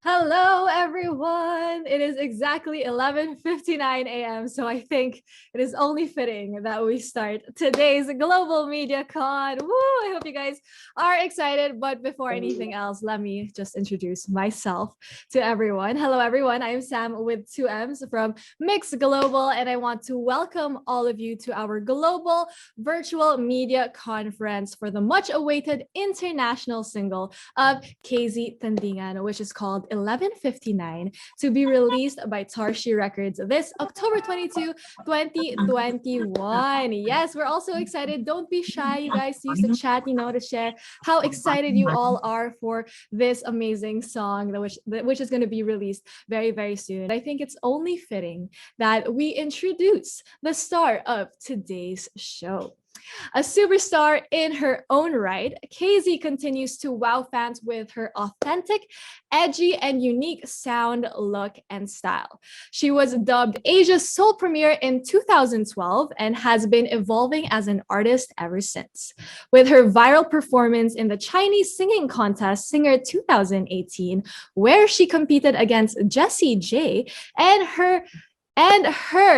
Hello, everyone. It is exactly 11:59 a.m. So I think it is only fitting that we start today's Global Media Con. Woo! I hope you guys are excited. But before anything else, let me just introduce myself to everyone. Hello, everyone. I'm Sam with two M's from Mix Global, and I want to welcome all of you to our Global Virtual Media Conference for the much-awaited international single of KZ Tandingan, which is called 11:59, to be released by Tarsier Records this October 22, 2021. Yes, we're also excited. Don't be shy, you guys. Use the chat, to share how excited you all are for this amazing song, which is going to be released very, very soon. I think it's only fitting that we introduce the star of today's show. A superstar in her own right, KZ continues to wow fans with her authentic, edgy, and unique sound, look, and style. She was dubbed Asia's Soul Premiere in 2012 and has been evolving as an artist ever since. With her viral performance in the Chinese Singing Contest Singer 2018, where she competed against Jessie J, and her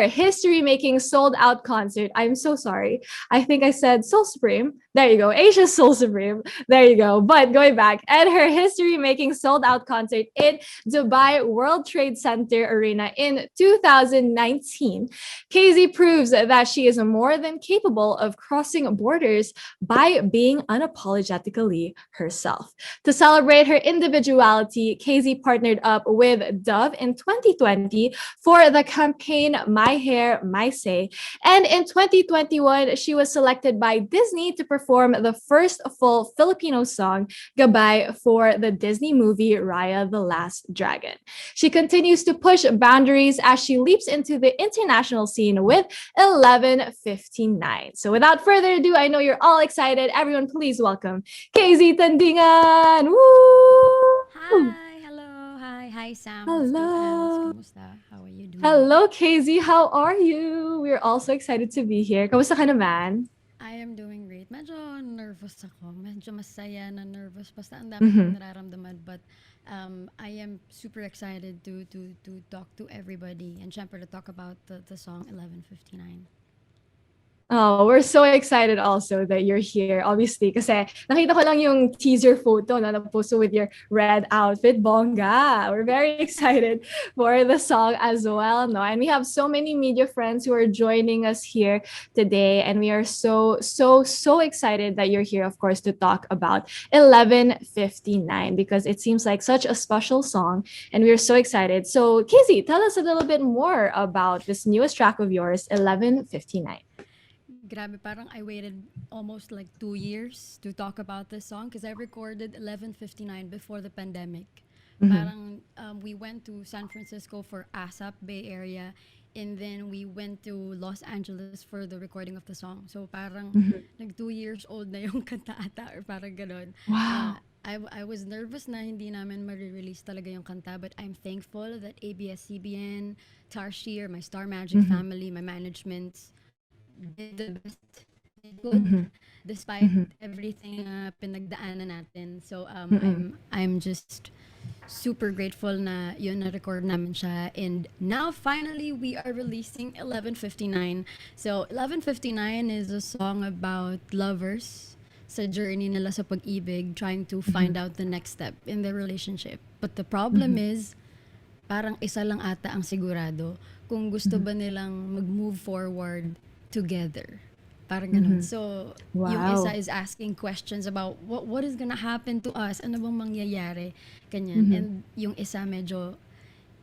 history-making sold-out concert. I'm so sorry. I think I said Soul Supreme. There you go. Asia's Soul Supreme. There you go. But going back, and her history-making sold-out concert in Dubai World Trade Center Arena in 2019, KZ proves that she is more than capable of crossing borders by being unapologetically herself. To celebrate her individuality, KZ partnered up with Dove in 2020 for the campaign My Hair, My Say. And in 2021, she was selected by Disney to perform the first full Filipino song, Gabay, for the Disney movie Raya the Last Dragon. She continues to push boundaries as she leaps into the international scene with 11:59. So without further ado, I know you're all excited. Everyone, please welcome KZ Tandingan. Woo! Hi, hello, hi Sam. It's 2Ms. Hello. Kamusta? How are you doing? Hello, KZ. How are you? We're all so excited to be here. Kamusta ka naman? I am doing great. Medyo nervous ako. Medyo masaya na nervous. Basta ang dami kong Mhm. nararamdaman. But I am super excited to talk to everybody. And syempre to talk about the song 11:59. Oh, we're so excited also that you're here. Obviously, kasi nakita ko lang yung teaser photo na na-post with your red outfit. Bongga! We're very excited for the song as well, no? And we have so many media friends who are joining us here today. And we are so excited that you're here, of course, to talk about 11:59 because it seems like such a special song. And we're so excited. So, Kizzy, tell us a little bit more about this newest track of yours, 11:59. Grabe, parang I waited almost like 2 years to talk about this song because I recorded 11:59 before the pandemic. Mhm. Parang we went to San Francisco for ASAP, Bay Area, and then we went to Los Angeles for the recording of the song. So parang Mhm. nag 2 years old na yung kanta ata or parang ganon. Wow. I was nervous na hindi namin ma-release talaga yung kanta, but I'm thankful that ABS-CBN, Tarsier, my Star Magic Mhm. family, my management, did the best they could Mhm. despite Mhm. everything pinagdaanan natin. So Mm. I'm just super grateful na yun na record namin siya, and now finally we are releasing 11:59. So 11:59 is a song about lovers sa journey nila sa pag-ibig, trying to find Mhm. out the next step in their relationship. But the problem Mhm. is parang isa lang ata ang sigurado kung gusto Mhm. ba nilang mag-move forward together. Parang ganun. Mhm. So, yung isa Wow. is asking questions about what is gonna happen to us? Ano bang mangyayari? Ganyan. Mhm. And yung isa medyo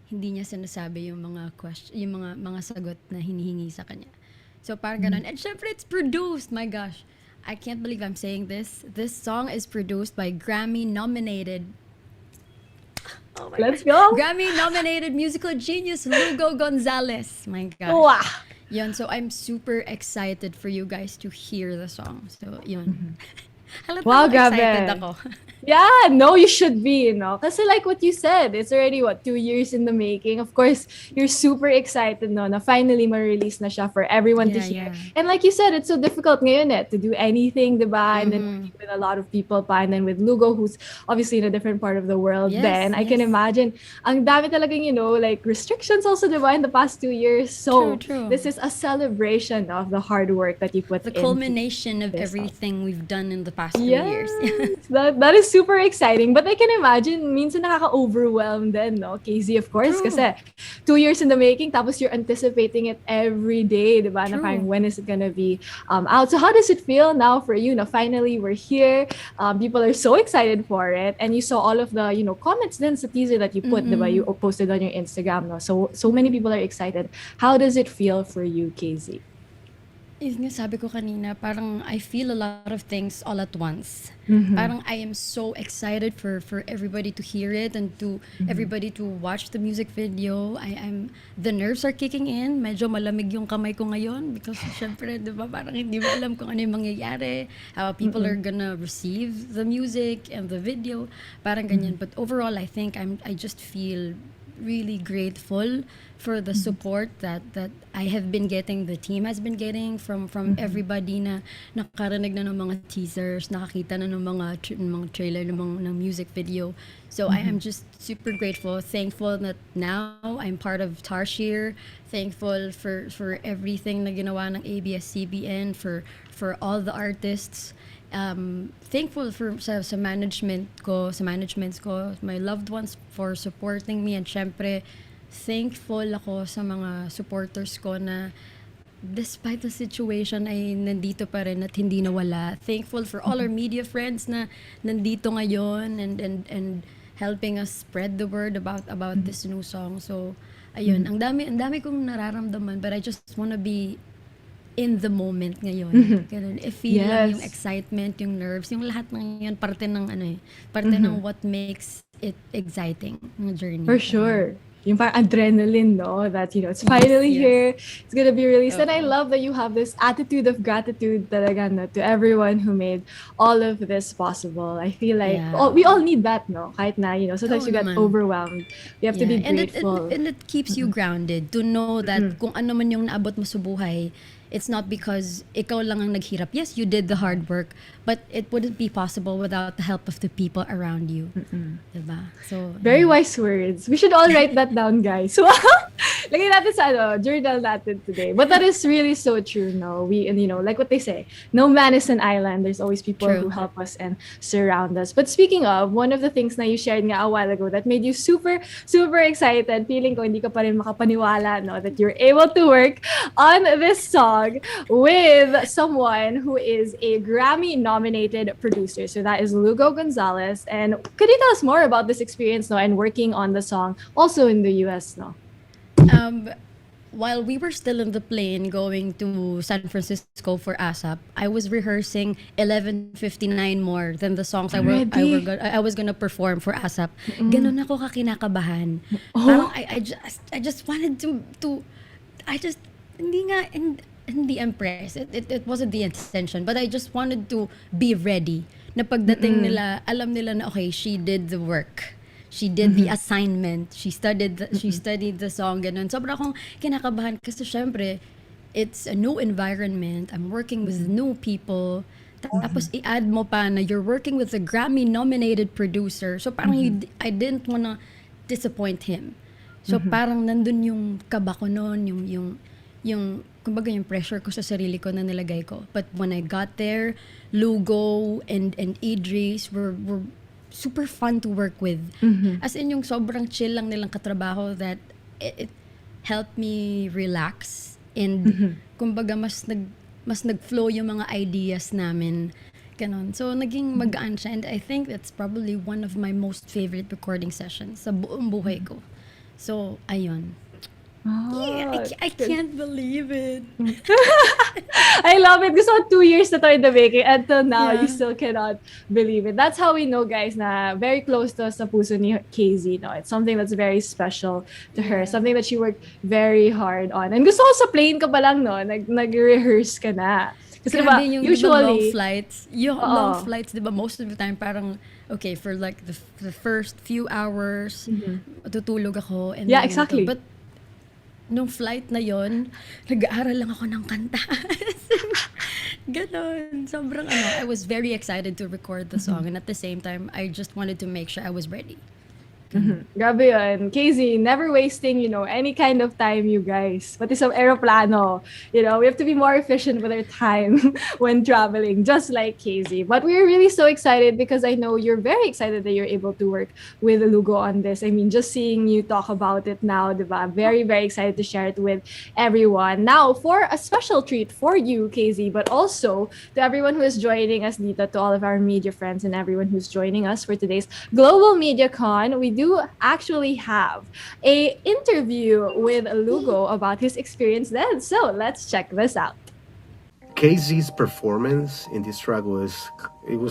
hindi niya sinasabi yung mga question, yung mga sagot na hinihingi sa kanya. So, parang Mhm. ganun. And syempre, it's produced. My gosh. I can't believe I'm saying this. This song is produced by Grammy-nominated. Oh my Let's gosh. go. Grammy-nominated musical genius Lugo Gonzalez. My gosh. Wow. Yun, so I'm super excited for you guys to hear the song. So, yun. Mhm. Halatang Wow, excited grabe. ako. Yeah, no, you should be, Kasi like what you said, it's already, 2 years in the making. Of course, you're super excited, no, na finally ma-release na siya for everyone to Yeah, hear. yeah. And like you said, it's so difficult ngayon to do anything, diba? And then Mm-hmm. working with a lot of people pa, and then with Lugo, who's obviously in a different part of the world, Yes, then I can yes. imagine, ang dami talagang, like restrictions also, diba, in the past 2 years. True, So, true. this is a celebration of the hard work that you put The into culmination of this song. everything we've done in the past 2 years. Yes, that is super exciting. But I can imagine, minsan nakaka-overwhelm din, no? KZ, of course, True, kasi 2 years in the making, tapos you're anticipating it every day, di ba? Na true. parang when is it gonna be out? So how does it feel now for you? Na finally, we're here. People are so excited for it. And you saw all of the, comments din sa teaser that you put, di ba? You posted on your Instagram, no? So many people are excited. How does it feel for you, KZ? Yun nga sabi ko kanina, parang I feel a lot of things all at once. Parang I am so excited for everybody to hear it and to everybody to watch the music video. The nerves are kicking in. Medyo malamig yung kamay ko ngayon because syempre, di ba, parang hindi mo alam kung ano yung mangyayari, how people are gonna receive the music and the video. Parang ganyan. But overall, I think I just feel really grateful for the support that I have been getting, the team has been getting from everybody na nakarinig na ng mga teasers, nakakita na ng mga trailer ng music video. So I am just super grateful, thankful that now I'm part of Tarsier, thankful for everything na ginawa ng ABS-CBN, for all the artists. Thankful for sa managements ko, my loved ones for supporting me, and syempre thankful ako sa mga supporters ko na despite the situation ay nandito pa rin at hindi nawala. Thankful for all our media friends na nandito ngayon and helping us spread the word about this new song. So ayun, ang dami kong nararamdaman, but I just wanna be in the moment ngayon. Ganun. I-feel lang yung Yes. excitement, yung nerves, yung lahat ng yun, parte ng parte ng what makes it exciting, ng journey. For sure. Yung parang adrenaline, no? That, it's finally yes. here. It's gonna be released. And I Oo. love that you have this attitude of gratitude talaga, no, to everyone who made all of this possible. I feel like Yeah. we all need that, no? Kahit na, sometimes Oo you get naman. overwhelmed. You have to be And grateful. it keeps you grounded to know that kung ano man yung naabot mo sa buhay, it's not because ikaw lang ang naghirap. Yes, you did the hard work, but it wouldn't be possible without the help of the people around you. Diba? So, Very wise words. We should all write that down, guys. Lagay natin sa journal natin today. But that is really so true, no? And like what they say, no man is an island. There's always people True. who help us and surround us. But speaking of, one of the things na you shared nga a while ago that made you super, super excited, feeling ko hindi ka pa rin makapaniwala, no, that you're able to work on this song with someone who is a Grammy-nominated producer. So that is Lugo Gonzalez. And could you tell us more about this experience, no, and working on the song also in the US, no? While we were still in the plane going to San Francisco for ASAP, I was rehearsing 11:59 more than the songs Already? I was gonna perform for ASAP. Ganun ako kakinakabahan. Parang I just wanted to I just hindi impressed. It wasn't the intention, but I just wanted to be ready. Na pagdating nila, alam nila na okay, she did the work. She did the assignment. She studied the song, ganun. Sobra akong kinakabahan kasi syempre, it's a new environment. I'm working with new people. Tapos i-add mo pa na you're working with a Grammy-nominated producer. So parang I didn't wanna disappoint him. So parang nandun yung kaba ko noon, yung kumbaga yung pressure ko sa sarili ko na nilagay ko. But when I got there, Lugo and Idris were super fun to work with. As in yung sobrang chill lang nilang katrabaho that it helped me relax and kumbaga mas nag-flow yung mga ideas namin. Ganon. So naging magaan siya, and I think that's probably one of my most favorite recording sessions sa buong buhay ko. So ayun. Yeah, I can't believe it. I love it. Gusto ko 2 years na to in the making. Until now, Yeah. you still cannot believe it. That's how we know, guys, na very close to sa puso ni KZ. No? It's something that's very special to her. Something that she worked very hard on. And gusto ko sa plane ka pa lang, no? Nag-rehearse ka na. Kasi diba, Grabe yung usually, long flights, Oo. diba, most of the time parang, okay, for like the first few hours, tutulog ako and Yeah, then ganito. exactly. But nung flight na yon, nag-aaral lang ako ng kanta. Ganon. Sobrang ano, I was very excited to record the song and at the same time, I just wanted to make sure I was ready. Grabe yun. KZ, never wasting, any kind of time, you guys. Pati sa aeroplano, we have to be more efficient with our time when traveling, just like KZ. But we're really so excited because I know you're very excited that you're able to work with Lugo on this. I mean, just seeing you talk about it now, diba? Very, very excited to share it with everyone. Now, for a special treat for you, KZ, but also to everyone who is joining us, Dita, to all of our media friends and everyone who's joining us for today's Global Media Con, we do actually have a interview with Lugo about his experience then. So let's check this out. KZ's performance in this track was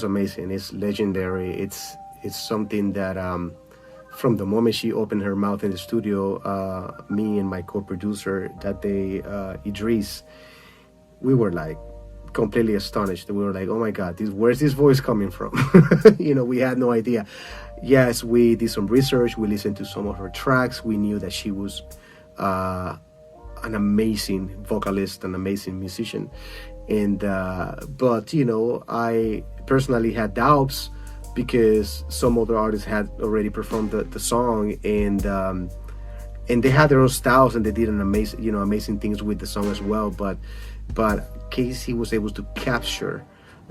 amazing. It's legendary. It's something that from the moment she opened her mouth in the studio, me and my co-producer that day, Idris, we were like completely astonished. We were like, oh my God, where's this voice coming from? We had no idea. Yes, we did some research. We listened to some of her tracks. We knew that she was an amazing vocalist, an amazing musician. And but I personally had doubts because some other artists had already performed the song, and they had their own styles, and they did an amazing things with the song as well. But Casey was able to capture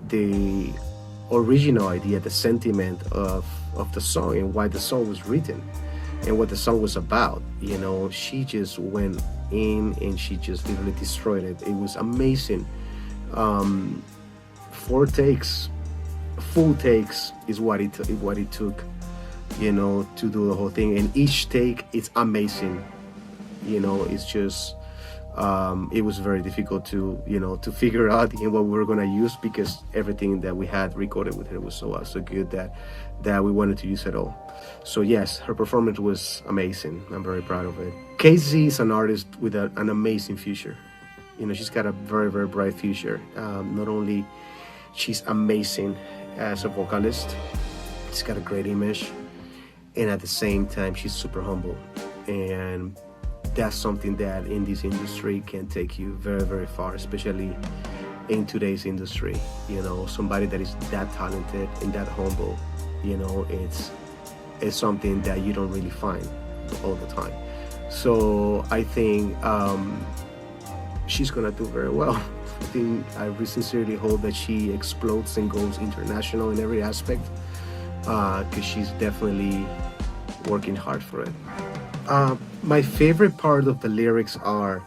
the original idea, the sentiment of the song and why the song was written and what the song was about. She just went in and she just literally destroyed it. It was amazing. 4 takes, full takes is what it took, to do the whole thing. And each take is amazing. It's just it was very difficult to figure out what we were gonna use because everything that we had recorded with her was so good that we wanted to use it all. So yes, her performance was amazing. I'm very proud of it. Casey is an artist with an amazing future. She's got a very, very bright future. Not only she's amazing as a vocalist, she's got a great image, and at the same time she's super humble, and that's something that in this industry can take you very, very far, especially in today's industry. Somebody that is that talented and that humble, it's something that you don't really find all the time. So I think she's gonna do very well. I sincerely hope that she explodes and goes international in every aspect, because she's definitely working hard for it. My favorite part of the lyrics are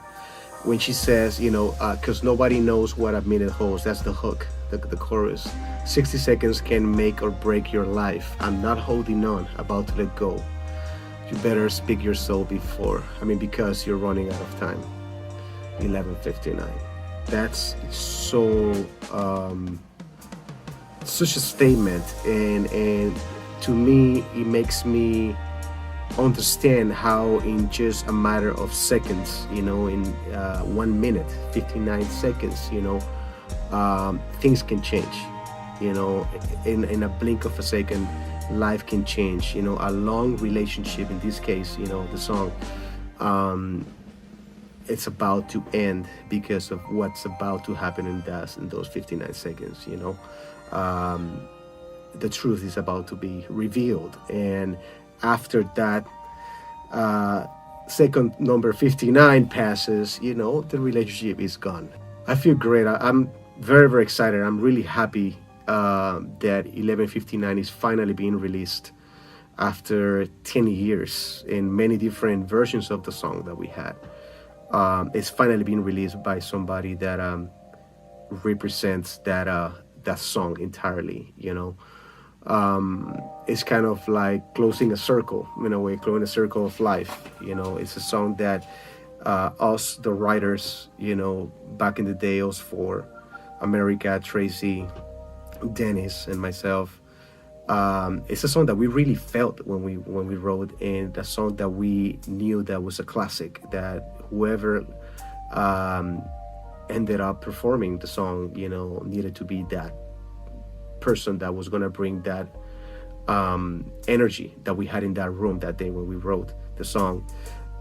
when she says, because nobody knows what a minute holds. That's the hook, the chorus. 60 seconds can make or break your life. I'm not holding on, about to let go. You better speak your soul because you're running out of time. 11:59. That's so such a statement, and to me it makes me understand how in just a matter of seconds, in 1 minute 59 seconds, things can change. In a blink of a second, life can change. A long relationship, in this case, the song, it's about to end because of what's about to happen in those 59 seconds. The truth is about to be revealed, and after that second number 59 passes, the relationship is gone. I feel great. I'm very, very excited. I'm really happy that 11:59 is finally being released after 10 years in many different versions of the song that we had. It's finally being released by somebody that represents that song entirely. It's kind of like closing a circle, in a way, closing a circle of life. It's a song that us, the writers, back in the day, us for America, Tracy, Dennis, and myself. It's a song that we really felt when we wrote, and a song that we knew that was a classic, that whoever ended up performing the song, needed to be that person that was going to bring that energy that we had in that room that day when we wrote the song.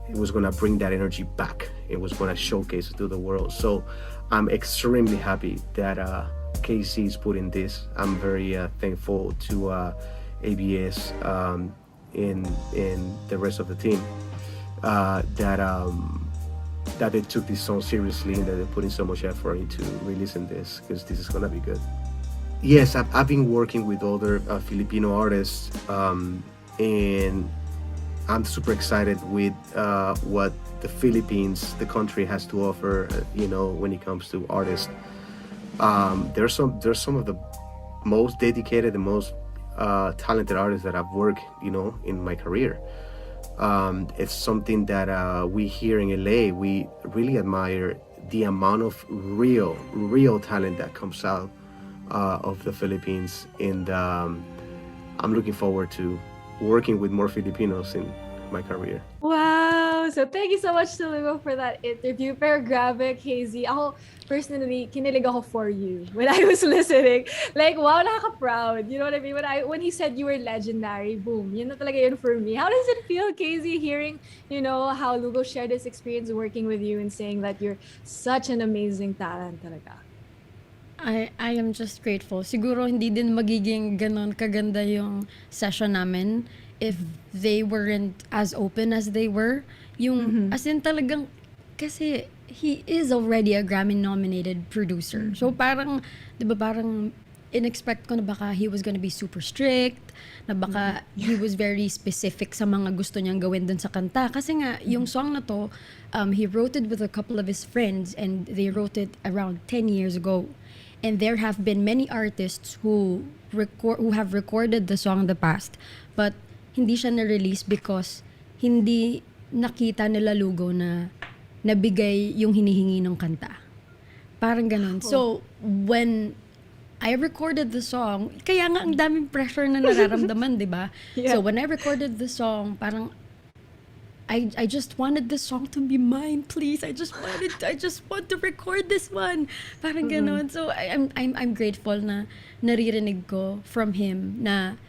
It was going to bring that energy back. It was going to showcase it to the world. So I'm extremely happy that KC is putting this. I'm very thankful to ABS and the rest of the team that they took this song seriously and that they're putting so much effort into releasing this, because this is going to be good. Yes, I've been working with other Filipino artists, and I'm super excited with what the Philippines, the country, has to offer. When it comes to artists, there's some of the most dedicated, the most talented artists that I've worked, in my career. It's something that we here in LA, we really admire the amount of real talent that comes out of the Philippines, and I'm looking forward to working with more Filipinos in my career. Wow! So thank you so much to Lugo for that interview. Pero grabe, KZ. Ako, personally, kinilig ako for you when I was listening. Like, wow, nakaka-proud. You know what I mean? When he said you were legendary, boom, yun na talaga yun for me. How does it feel, KZ, hearing, how Lugo shared his experience working with you and saying that you're such an amazing talent talaga? I am just grateful. Siguro hindi din magiging ganon kaganda yung session namin if they weren't as open as they were. Yung, as in talagang, kasi he is already a Grammy-nominated producer. So parang, di ba parang, in-expect ko na baka he was gonna be super strict, na baka he was very specific sa mga gusto niyang gawin dun sa kanta. Kasi nga, yung song na to, he wrote it with a couple of his friends, and they wrote it around 10 years ago. And there have been many artists who have recorded the song in the past, but hindi siya na-release because hindi nakita nila Lugo na nabigay yung hinihingi ng kanta. Parang ganun. So, when I recorded the song, kaya nga ang daming pressure na nararamdaman, di ba? Yeah. So, when I recorded the song, parang I just wanted this song to be mine, please. I just want to record this one. Parang ganon. So I'm grateful na naririnig ko from him na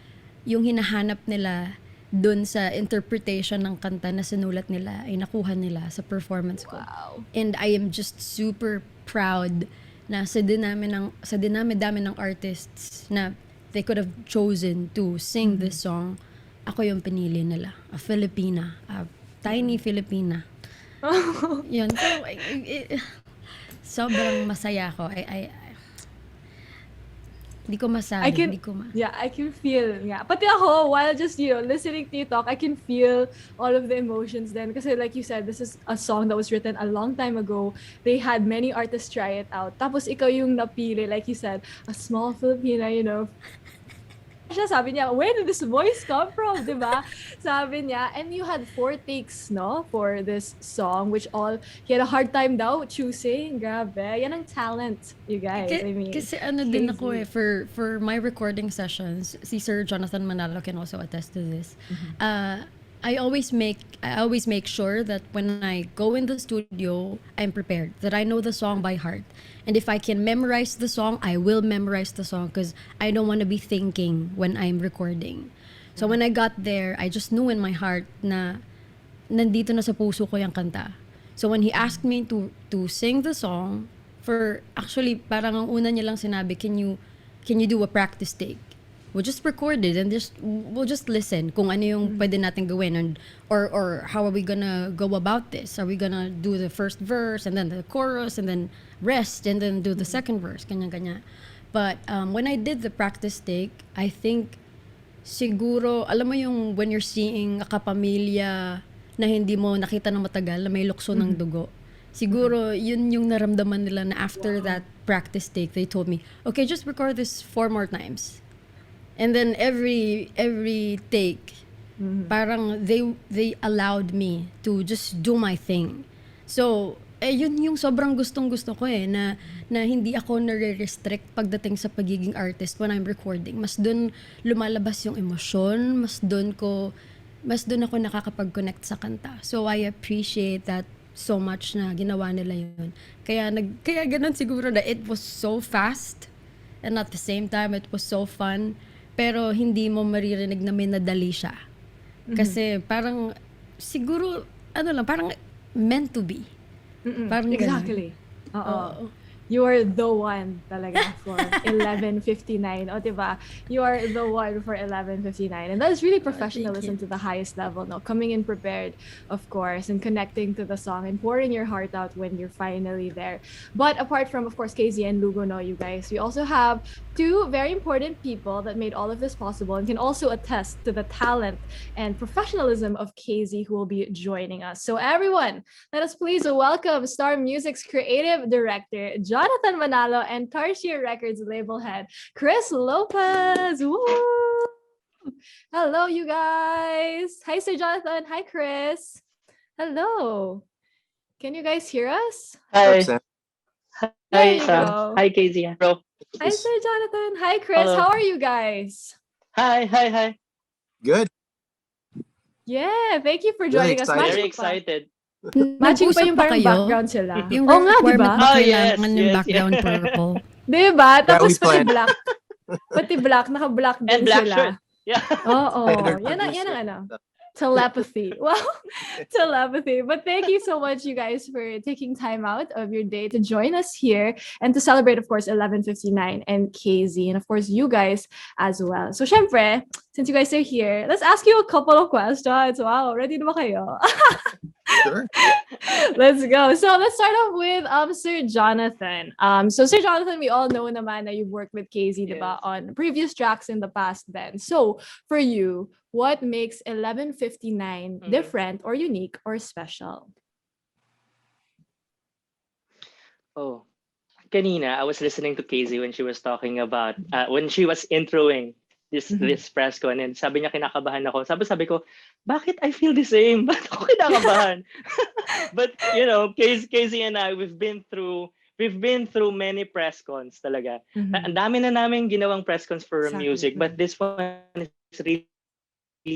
yung hinahanap nila dun sa interpretation ng kanta na sinulat nila ay nakuha nila sa performance ko. Wow. And I am just super proud na sa dinami-dami ng artists na they could have chosen to sing this song, ako yung pinili nila. A Filipina, a tiny Filipina. Yun. So, sobrang masaya ako. Di ko masabi. I can feel. Yeah. Pati ako, while just, listening to you talk, I can feel all of the emotions then. Kasi like you said, this is a song that was written a long time ago. They had many artists try it out. Tapos ikaw yung napili, like you said, a small Filipina, siya, sabi niya, where did this voice come from, di ba? Sabi niya, and you had 4 takes, no, for this song, which he had a hard time daw choosing. Grabe. Yan ang talent, you guys. Kasi din ako for my recording sessions, si Sir Jonathan Manalo can also attest to this. I always make sure that when I go in the studio, I'm prepared, that I know the song by heart. And if I can memorize the song, I will memorize the song because I don't want to be thinking when I'm recording. So when I got there, I just knew in my heart na nandito na sa puso ko yung kanta. So when he asked me to sing the song, actually parang ang una niya lang sinabi, can you do a practice take? We'll just record it and we'll just listen kung ano yung pwede natin gawin, and or how are we gonna go about this? Are we gonna do the first verse and then the chorus and then rest and then do the second verse, kanya. But when I did the practice take, I think siguro, alam mo yung when you're seeing a kapamilya na hindi mo nakita ng matagal, na may lukso ng dugo. Siguro yun yung naramdaman nila na after that practice take, they told me, okay, just record this 4 more times. And then every take, parang they allowed me to just do my thing. So, yun yung sobrang gustong-gusto ko na hindi ako nare-restrict pagdating sa pagiging artist when I'm recording. Mas dun lumalabas yung emosyon, mas dun ako nakakapag-connect sa kanta. So, I appreciate that so much na ginawa nila yun. Kaya ganun siguro na it was so fast, and at the same time, it was so fun. pero hindi mo maririnig na minadali siya. Kasi parang, siguro, parang meant to be. Parang Exactly. Oo. You are the one talaga for 11:59. O, diba? You are the one for 11:59. And that is really professionalism to the highest level, no? Coming in prepared, of course, and connecting to the song and pouring your heart out when you're finally there. But apart from, of course, KZ and Lugo, no, you guys, we also have two very important people that made all of this possible and can also attest to the talent and professionalism of KZ, who will be joining us. So everyone, let us please welcome Star Music's creative director, Jonathan Manalo, and Tarsier Records Label Head, Chris Lopez. Woo! Hello, you guys. Hi, Sir Jonathan. Hi, Chris. Hello. Can you guys hear us? Hi. There Hi, you go. Hi, Casey. Bro. Hi, Sir Jonathan. Hi, Chris. Hello. How are you guys? Hi. Good. Yeah, thank you for joining us. excited. Very excited. Matching pa Nag-usap yung ba parang kayo? background sila. Yung Oo nga, di requirement ba? na Oh, kailangan yes, yung yes, background yes. purple. Di ba? Tapos we pati planned. black. Pati black, naka-black din And black sila. shirt. Yeah. Oo. Standard Yan ang producer. ano. Telepathy. Wow. Telepathy. But thank you so much, you guys, for taking time out of your day to join us here and to celebrate, of course, 11:59 and KZ, and of course, you guys as well. So, syempre, since you guys are here, let's ask you a couple of questions. Wow, ready na ba kayo? Sure. Let's go. So let's start off with Sir Jonathan. So Sir Jonathan, we all know naman na you've worked with KZ, diba, Yes. on previous tracks in the past then. So for you, what makes 11:59 different or unique or special? Oh. Kanina, I was listening to Casey when she was talking about, when she was introing this press con, and sabi niya kinakabahan ako. Sabi ko, bakit I feel the same? Bakit ako kinakabahan? But, Casey and I, we've been through many press cons talaga. Ang dami na namin ginawang press cons for Exactly. music, but this one is really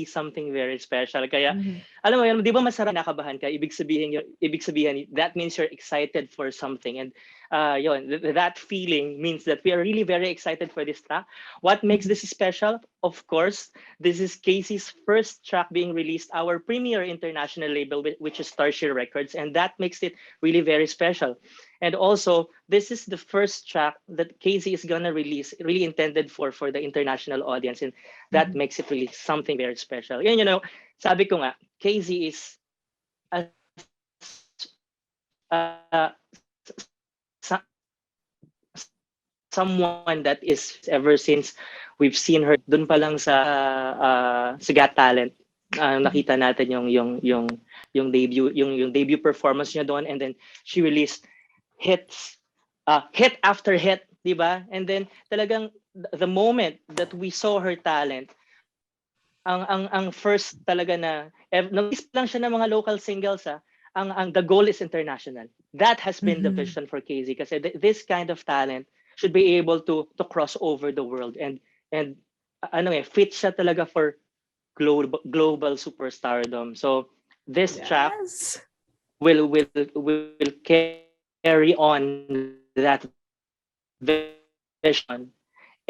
something very special. Kaya, alam mo yun, di ba masarap nakabahan ka? Ibig sabihin, that means you're excited for something. And that feeling means that we are really very excited for this track. What makes this special? Of course, this is Casey's first track being released, our premier international label, which is Tarsier Records, and that makes it really very special. And also, this is the first track that Casey is gonna release, really intended for the international audience, and that makes it really something very special. And sabi ko nga, Casey is someone that is, ever since we've seen her dun pa lang sa Got Talent, nakita natin yung debut performance niya doon, and then she released hit after hit, di ba? And then talagang the moment that we saw her talent, ang first talaga na nag-list lang siya ng mga local singles, ang the goal is international. That has been the vision for Casey, kasi this kind of talent should be able to cross over the world, and fit siya talaga for global superstardom. So this track will carry on that vision,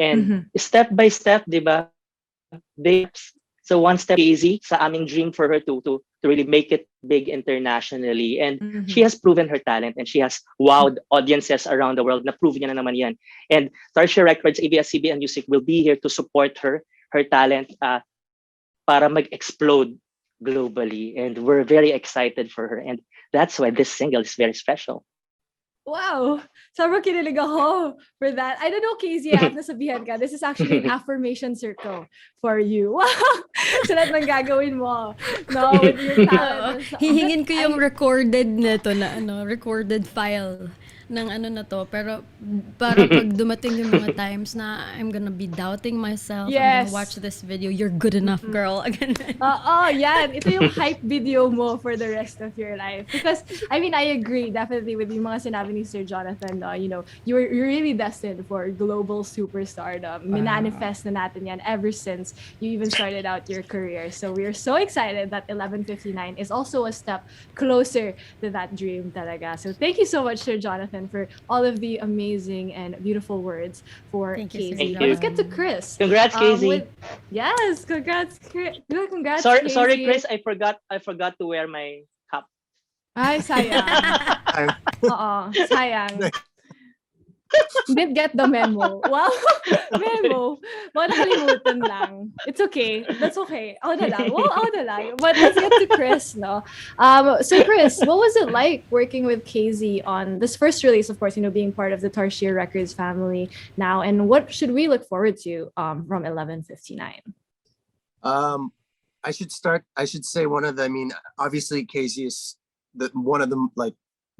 and step by step, di ba? So one step easy sa aming dream for her to really make it big internationally, and she has proven her talent, and she has wowed audiences around the world. Na-prove niya na naman yan. And Tarsier Records, ABS-CBN Music will be here to support her talent para mag-explode globally, and we're very excited for her, and that's why this single is very special. Wow! Sobrang kinilig ako for that. I don't know, KZ, have nasabihan ka. This is actually an affirmation circle for you. Wow! So lahat ng gagawin mo. No, with your talent. Hihingin ko yung recorded file ng na to. Pero para pag dumating yung mga times na I'm gonna be doubting myself, I'm gonna watch this video, you're good enough, girl. Yan. Ito yung hype video mo for the rest of your life. Because, I mean, I agree definitely with yung mga sinabi ni Sir Jonathan. You're really destined for global superstardom. Minanifest na natin yan ever since you even started out your career. So we are so excited that 11:59 is also a step closer to that dream talaga. So thank you so much, Sir Jonathan, and for all of the amazing and beautiful words for Thank you, Casey. Sir Now let's John. get to Chris. Congrats, Casey. Yes, congrats, congrats, Sorry, Casey. Chris. I forgot to wear my cap. Ay, sayang. Oo, sayang. Didn't get the memo. Wow, memo. Baka nakalimutan lang. It's okay. That's okay. Ako na lang. Wow, ako na lang. But let's get to Chris, no? So Chris, what was it like working with KZ on this first release, of course, being part of the Tarsier Records family now, and what should we look forward to from 11:59? I should say obviously Casey is one of the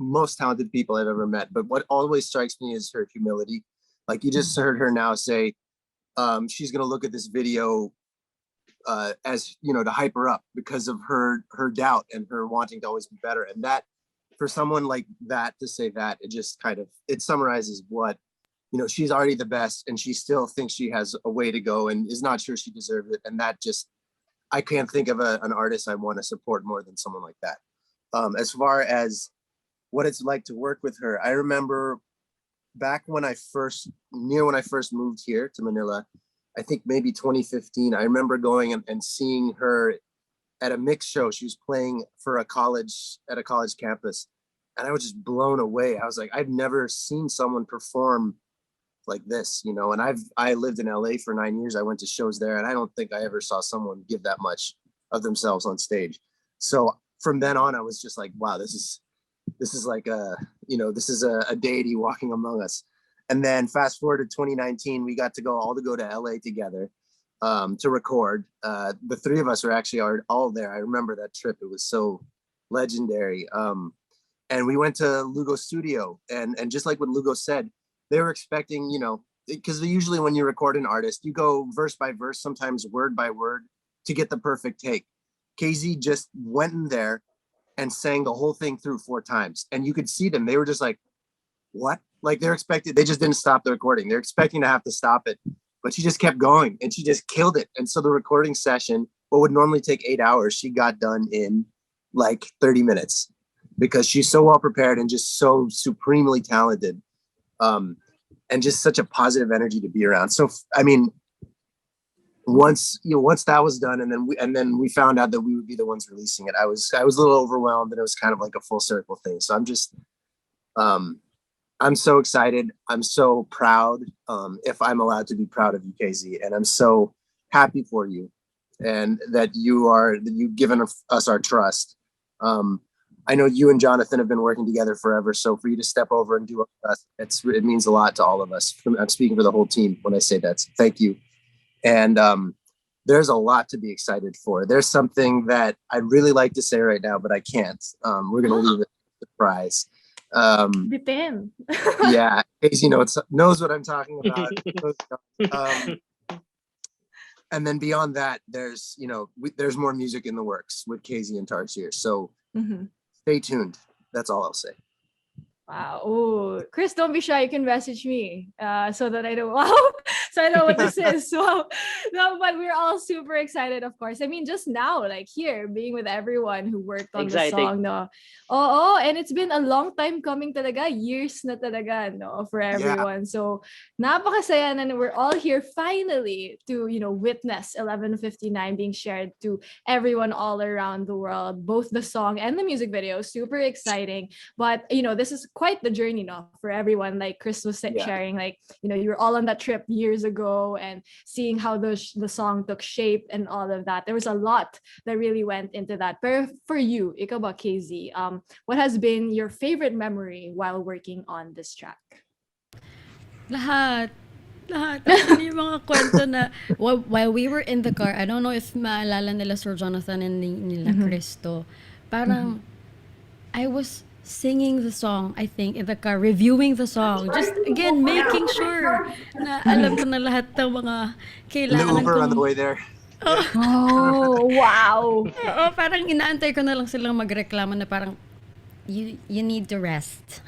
most talented people I've ever met, but what always strikes me is her humility. Like you just heard her now say, she's gonna look at this video as to hype her up because of her doubt and her wanting to always be better. And that, for someone like that to say that, it summarizes what she's already the best and she still thinks she has a way to go and is not sure she deserves it. And that I can't think of an artist I want to support more than someone like that. As far as what it's like to work with her, I remember back when I first moved here to Manila, I think maybe 2015, I remember going and seeing her at a mix show. She was playing for a college campus. And I was just blown away. I was like, I've never seen someone perform like this, and I lived in LA for 9 years. I went to shows there and I don't think I ever saw someone give that much of themselves on stage. So from then on, I was just like, wow, this is like this is a deity walking among us. And then fast forward to 2019, we got to go to LA together to record. The three of us were actually all there. I remember that trip. It was so legendary. And we went to Lugo studio and just like what Lugo said, they were expecting, because usually when you record an artist, you go verse by verse, sometimes word by word to get the perfect take. KZ just went in there and sang the whole thing through 4 times. And you could see them. They were just like, what? Like they just didn't stop the recording. They're expecting to have to stop it. But she just kept going and she just killed it. And so the recording session, what would normally take 8 hours, she got done in like 30 minutes because she's so well prepared and just so supremely talented. And just such a positive energy to be around. So, I mean, once that was done and then we found out that we would be the ones releasing it, I was a little overwhelmed and it was kind of like a full circle thing. So I'm so excited. I'm so proud, if I'm allowed to be proud of you, KZ, and I'm so happy for you and that you've given us our trust. I know you and Jonathan have been working together forever. So for you to step over and do it with us, it means a lot to all of us. I'm speaking for the whole team when I say that. So thank you. And there's a lot to be excited for. There's something that I'd really like to say right now, but I can't. We're going to leave it a surprise. Bitin. Yeah, Casey knows what I'm talking about. And then beyond that, there's more music in the works with Casey and Tarsier. So stay tuned. That's all I'll say. Wow. Ooh. Chris, don't be shy. You can message me so that I know. Wow. So I know what this is. So, no, but we're all super excited, of course. I mean, just now, like here, being with everyone who worked on the song, no? Oh, and it's been a long time coming talaga. Years na talaga, no, for everyone. Yeah. So, napakasaya na we're all here finally to, witness 11:59 being shared to everyone all around the world, both the song and the music video. Super exciting. But, this is quite the journey, for everyone. Like Chris was sharing, like, you were all on that trip years ago and seeing how the song took shape and all of that. There was a lot that really went into that. But for you, ikaw ba, KZ, what has been your favorite memory while working on this track? Lahat. Actually, yung mga kwento na while we were in the car, I don't know if maalala nila Sir Jonathan and nila Cristo, parang I was singing the song, I think, in the car, reviewing the song, just again making sure na alam ko na lahat ng mga kailangan Uber on the way there. Oh, wow. Oo, parang inaantay ko na lang silang magreklamo na parang you need to rest.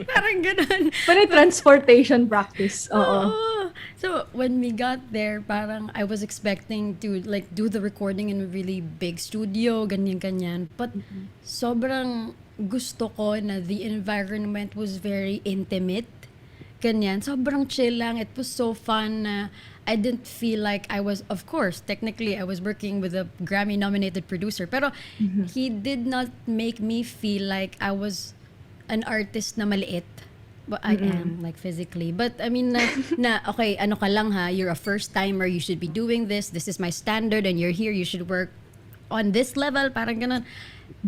Parang ganun. But transportation practice. Oo. Oo. So when we got there, parang I was expecting to like do the recording in a really big studio, ganyan-ganyan. But sobrang gusto ko na the environment was very intimate. Ganyan. Sobrang chill lang. It was so fun na I didn't feel like I was, of course, technically I was working with a Grammy-nominated producer. Pero he did not make me feel like I was an artist na maliit. But I am, like physically. But I mean, okay, ano ka lang ha, you're a first timer, you should be doing this. This is my standard and you're here, you should work on this level. Parang ganun.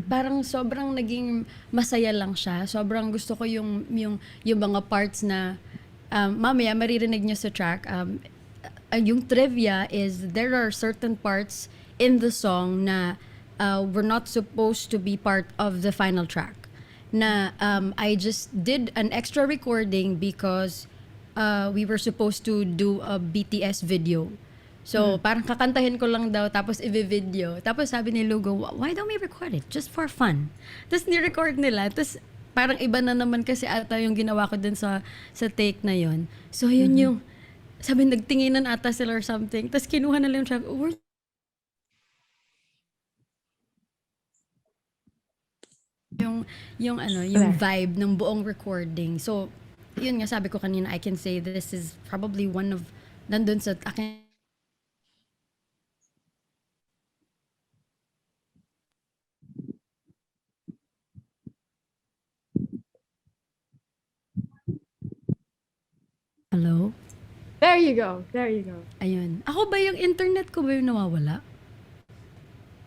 Parang sobrang naging masaya lang siya. Sobrang gusto ko yung mga parts na mamaya maririnig nyo sa track. Yung trivia is there are certain parts in the song na were not supposed to be part of the final track. Na I just did an extra recording because we were supposed to do a BTS video. So, parang kakantahin ko lang daw, tapos i-video. Tapos sabi ni Lugo, why don't we record it? Just for fun. Tapos ni-record nila. Tapos parang iba na naman kasi ata yung ginawa ko din sa take na yon. So, yun yung, sabi nagtinginan ata sila or something. Tapos kinuha na lang yung track. Yung vibe ng buong recording. So, yun nga sabi ko kanina, I can say this is probably one of, nandun sa akin. Hello? There you go. There you go. Ayun. Ako ba yung internet ko ba yung nawawala?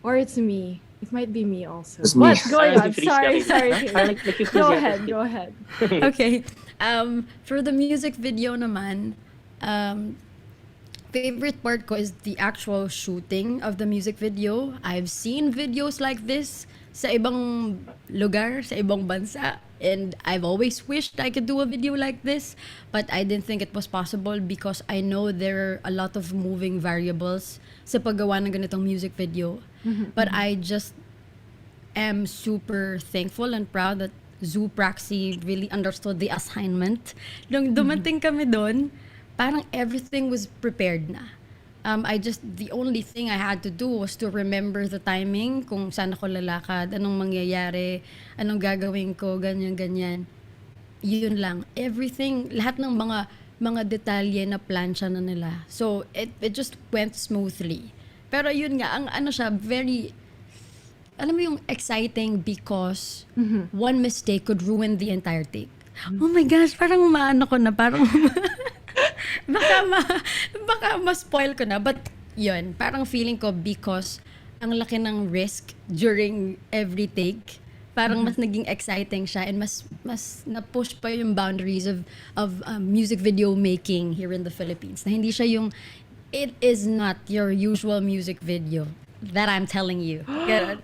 Or it's me. It might be me also. It's me. But going on. Sorry. Go Go ahead. Okay. For the music video naman, favorite part ko is the actual shooting of the music video. I've seen videos like this sa ibang lugar, sa ibang bansa. And I've always wished I could do a video like this, but I didn't think it was possible because I know there are a lot of moving variables sa paggawa ng ganitong music video. But I just am super thankful and proud that Zoopraxi really understood the assignment. Nung dumating kami doon, parang everything was prepared na. The only thing I had to do was to remember the timing, kung saan ako lalakad, anong mangyayari, anong gagawin ko, ganyan. Yun lang. Everything, lahat ng mga detalye na plansya na nila. So, it just went smoothly. Pero yun nga, ang ano siya, very, alam mo yung exciting because one mistake could ruin the entire take. Oh my gosh, parang maano ko na, parang baka ma-spoil ko na. But yun, parang feeling ko because ang laki ng risk during every take, parang mas naging exciting siya and mas na-push pa yung boundaries of music video making here in the Philippines. Na hindi siya yung, it is not your usual music video. That I'm telling you. Ganun.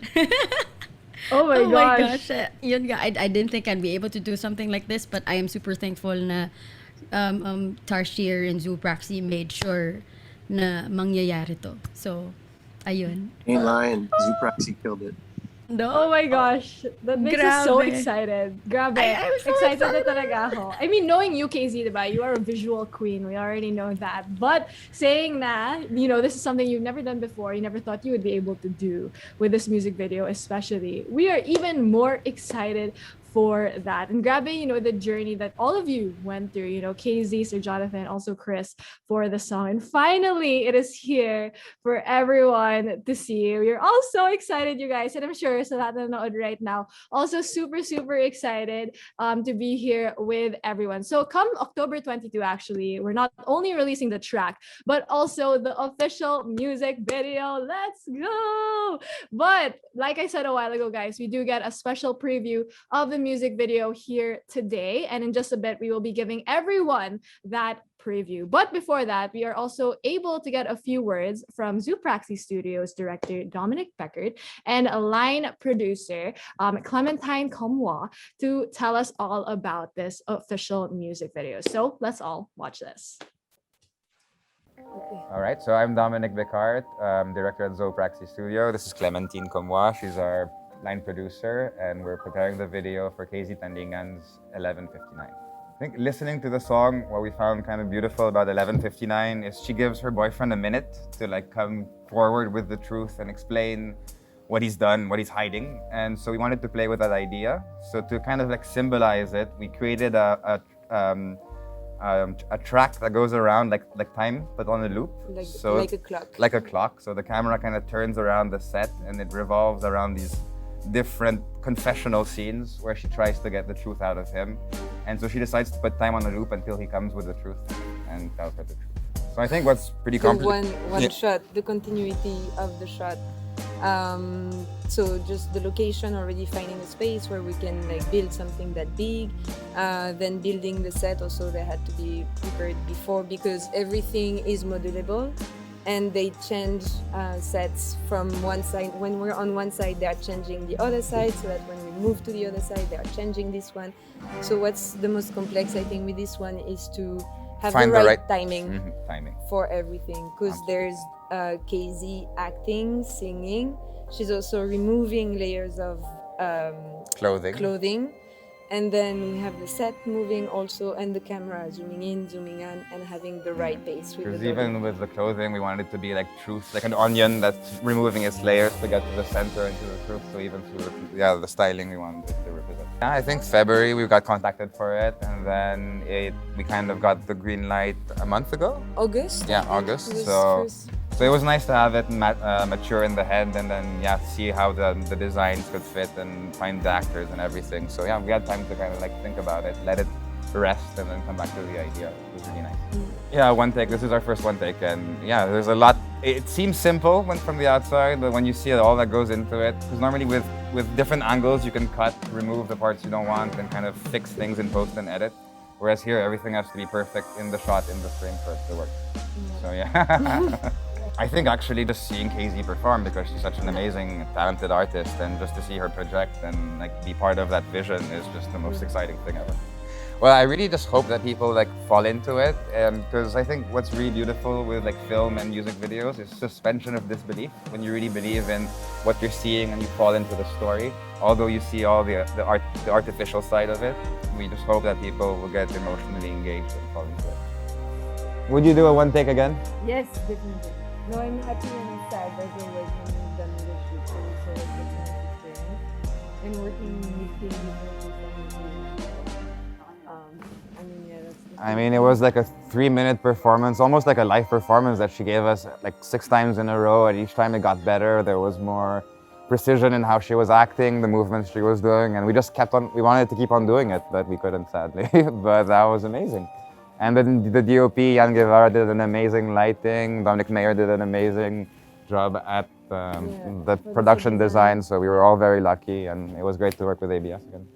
Oh my gosh. Yun nga, I didn't think I'd be able to do something like this, but I am super thankful na Tarsier and Zoopraxi made sure na mangyayari to. So, ayun. Ain't lying. Zoopraxi killed it. No? Oh my gosh. That makes us so Grabe. excited. Grabe. I'm so excited na excited. talaga ako. I mean, knowing you, KZ, diba? You are a visual queen. We already know that. But saying that, this is something you've never done before, you never thought you would be able to do with this music video, especially. We are even more excited for that. And grabe, the journey that all of you went through, KZ, Sir Jonathan, also Chris, for the song. And finally, it is here for everyone to see. We're all so excited, you guys. And I'm sure sa lahat na nanood right now, also super, super excited to be here with everyone. So come October 22, actually, we're not only releasing the track, but also the official music video. Let's go! But like I said a while ago, guys, we do get a special preview of the music video here today, and in just a bit we will be giving everyone that preview. But before that, we are also able to get a few words from Zoopraxi Studios director Dominic Bekaert and a line producer Clementine Comwa to tell us all about this official music video. So let's all watch this. All right, so I'm Dominic Bekaert, director at Zoopraxi Studio. This is Clementine Comwa. She's our line producer, and we're preparing the video for KZ Tandingan's 11:59. I think listening to the song, what we found kind of beautiful about 11:59 is she gives her boyfriend a minute to like come forward with the truth and explain what he's done, what he's hiding. And so we wanted to play with that idea. So to kind of like symbolize it, we created a track that goes around like time, but on a loop. Like a clock. Like a clock. So the camera kind of turns around the set and it revolves around these different confessional scenes where she tries to get the truth out of him. And so she decides to put time on a loop until he comes with the truth and tells her the truth. So I think what's pretty complicated. One shot, the continuity of the shot. So just the location, already finding a space where we can like build something that big, then building the set also that had to be prepared before, because everything is modulable and they change sets from one side. When we're on one side, they are changing the other side, so that when we move to the other side, they are changing this one. So what's the most complex, I think, with this one is to have Find the the right right timing timing. for everything, because there's KZ acting, singing. She's also removing layers of clothing, and then we have the set moving also, and the camera zooming in, zooming out, and having the right pace. Because even with the clothing, we wanted it to be like truth, like an onion that's removing its layers to get to the center and to the truth. So even through the styling, we wanted it to represent. Yeah, I think February we got contacted for it, and then we kind of got the green light a month ago. August? Yeah, August. First. So it was nice to have it mature in the head, and then see how the designs could fit and find the actors and everything. So yeah, we had time to kind of like think about it, let it rest, and then come back to the idea. It was really nice. Yeah, one take. This is our first one take, and yeah, there's a lot. It seems simple from the outside, but when you see all that goes into it, because normally with different angles you can cut, remove the parts you don't want, and kind of fix things in post and edit. Whereas here, everything has to be perfect in the shot, in the frame for it to work. So yeah. I think actually just seeing KZ perform, because she's such an amazing, talented artist, and just to see her project and like be part of that vision is just the most exciting thing ever. Well, I really just hope that people like fall into it, because I think what's really beautiful with like film and music videos is suspension of disbelief. When you really believe in what you're seeing and you fall into the story, although you see all the artificial side of it, we just hope that people will get emotionally engaged and fall into it. Would you do a one take again? Yes, definitely. No, I'm happy and sad as always when we've done the shoot. So it's always such a nice experience. And working with KZ I mean, it was like a 3-minute performance, almost like a live performance that she gave us like 6 times in a row, and each time it got better. There was more precision in how she was acting, the movements she was doing, and we just kept on, we wanted to keep on doing it, but we couldn't, sadly. But that was amazing. And then the DOP, Jan Guevara, did an amazing lighting. Dominic did an amazing job at the production design, so we were all very lucky, and it was great to work with ABS again.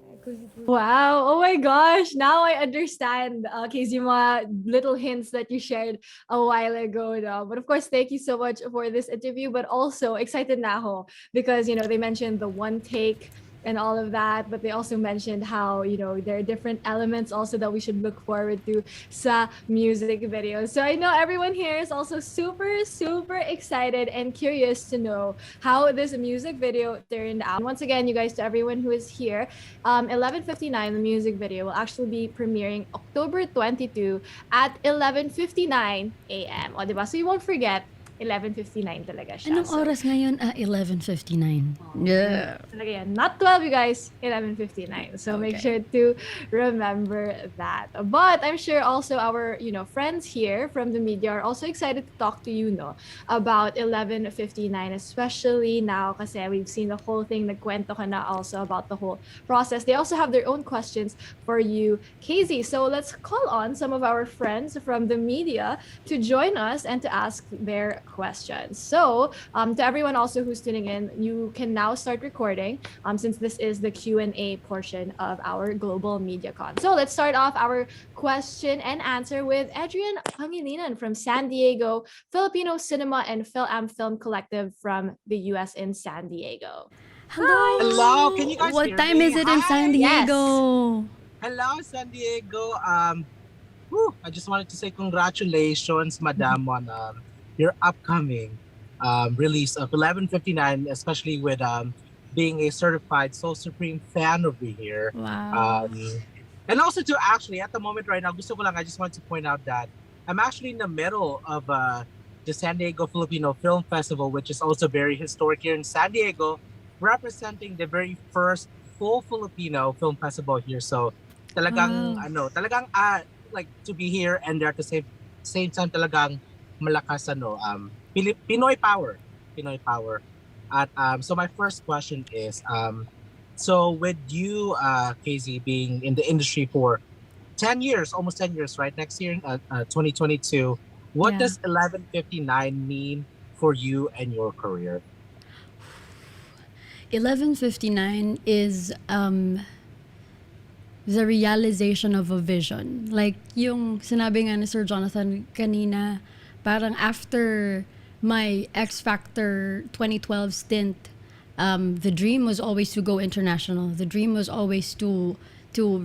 Wow. Oh my gosh. Now I understand, KZ, mga little hints that you shared a while ago. No? But of course, thank you so much for this interview. But also excited na ako because, they mentioned the one take and all of that, but they also mentioned how there are different elements also that we should look forward to sa music videos. So I know everyone here is also super excited and curious to know how this music video turned out. Once again, you guys, to everyone who is here, 11:59, the music video will actually be premiering October 22 at 11:59 a.m. O, diba? So you won't forget, 11:59 talaga siya. Anong oras ngayon? 11:59. Yeah. Talaga yan. Not 12, you guys. 11:59. So make sure to remember that. But I'm sure also our, friends here from the media are also excited to talk to you, about 11:59, especially now kasi we've seen the whole thing. Nagkwento ka na also about the whole process. They also have their own questions for you, KZ. So let's call on some of our friends from the media to join us and to ask their questions. So to everyone also who's tuning in, you can now start recording since this is the Q&A portion of our Global MediaCon. So let's start off our question and answer with Adrian Pangilinan from San Diego, Filipino Cinema and Phil-Am Film Collective from the US in San Diego. Hello. Hello, can you guys What hear time me? is it in San Yes. Diego? Hello, San Diego. I just wanted to say congratulations, Madam, on your upcoming release of 11:59, especially with being a certified Soul Supreme fan over here. Wow. And also to actually, at the moment right now, gusto ko lang, I just want to point out that I'm actually in the middle of the San Diego Filipino Film Festival, which is also very historic here in San Diego, representing the very first full Filipino film festival here. So talagang Wow. talagang like to be here and there at the same time talagang malakas Pinoy power. Pinoy power. At so my first question is so with you KZ being in the industry for 10 years, almost 10 years, right? Next year, 2022. What Yeah. does 11:59 mean for you and your career? 11:59 is the realization of a vision. Like yung sinabi nga ni Sir Jonathan kanina, parang after my X Factor 2012 stint, the dream was always to go international. The dream was always to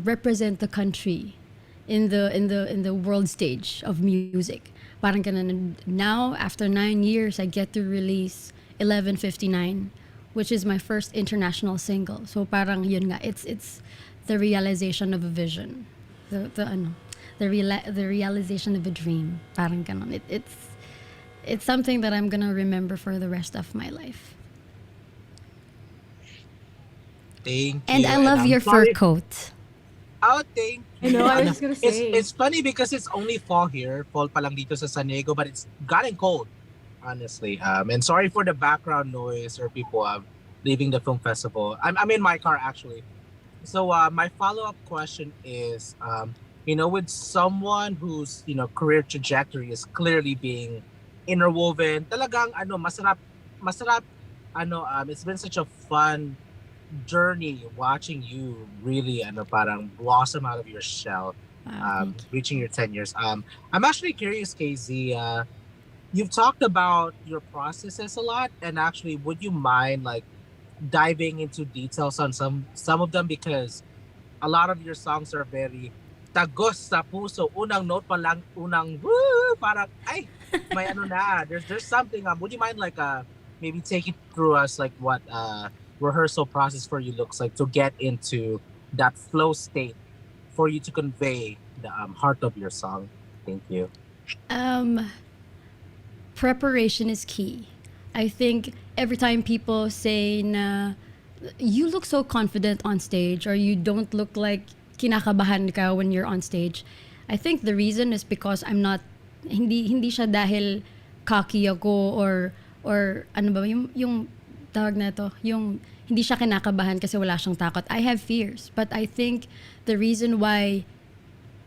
represent the country in the world stage of music. Parang ganun. Now after 9 years, I get to release 11:59, which is my first international single. So parang yun nga, it's the realization of a vision. The realization of a dream. Parang ganon. It's something that I'm gonna remember for the rest of my life. Thank And you. I love I'm your fur sorry. coat. Oh, thank I you. know, I was just gonna say. It's funny because it's only fall here. Fall pa lang dito sa San Diego, but it's gotten cold, honestly. And sorry for the background noise or people leaving the film festival. I'm in my car actually. So my follow-up question is, with someone whose career trajectory is clearly being interwoven, talagang masarap it's been such a fun journey watching you really parang blossom out of your shell, Wow, thank you. reaching your 10 years. I'm actually curious, KZ, you've talked about your processes a lot, and actually would you mind like diving into details on some of them, because a lot of your songs are very tagos sa puso. Unang note pa lang, unang woo, parang ay may there's something. Would you mind like maybe take it through us like what rehearsal process for you looks like to get into that flow state for you to convey the heart of your song? Thank you. Preparation is key. I think every time people say na you look so confident on stage or you don't look like kinakabahan ka when you're on stage, I think the reason is because I'm not hindi siya dahil cocky ako or ano ba yung tawag na to, yung hindi siya kinakabahan kasi wala siyang takot. I have fears, but I think the reason why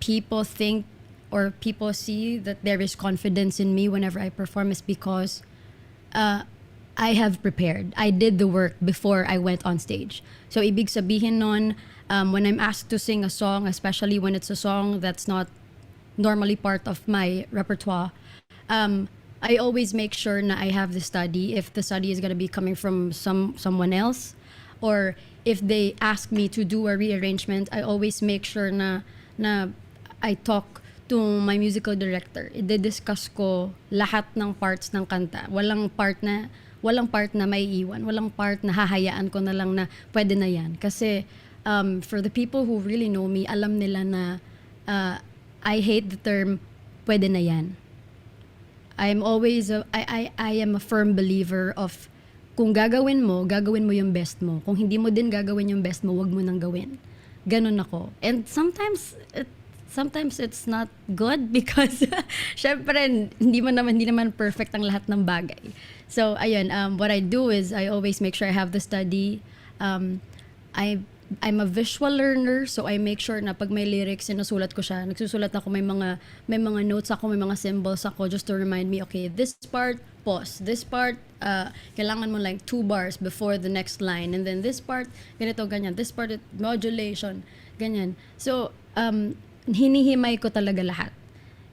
people think or people see that there is confidence in me whenever I perform is because I have prepared. I did the work before I went on stage. So ibig sabihin nun, when I'm asked to sing a song, especially when it's a song that's not normally part of my repertoire, I always make sure na I have the study. If the study is gonna be coming from someone else, or if they ask me to do a rearrangement, I always make sure na I talk to my musical director. I-discuss ko lahat ng parts ng kanta. Walang part na may iwan. Walang part na hahayaan ko na lang na pwede na yan. Kasi for the people who really know me, alam nila na I hate the term pwede na yan. I'm always I am a firm believer of kung gagawin mo yung best mo. Kung hindi mo din gagawin yung best mo, wag mo nang gawin. Ganun ako. And sometimes it's not good because syempre hindi naman perfect ang lahat ng bagay. So ayun, what I do is I always make sure I have the study. I'm a visual learner, so I make sure na pag may lyrics, sinusulat ko siya. Nagsusulat ako, may mga notes ako, may mga symbols ako just to remind me, okay, this part, pause. This part, kailangan mo like 2 bars before the next line. And then this part, ganito, ganyan. This part, modulation, ganyan. So, hinihimay ko talaga lahat.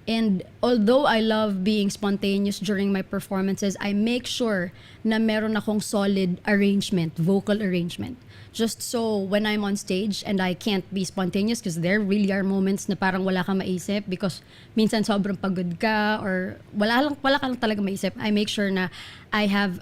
And although I love being spontaneous during my performances, I make sure na meron akong solid arrangement, vocal arrangement. Just so when I'm on stage and I can't be spontaneous, because there really are moments na parang wala kang maisip because minsan sobrang pagod ka or wala ka lang talaga maisip. I make sure na I have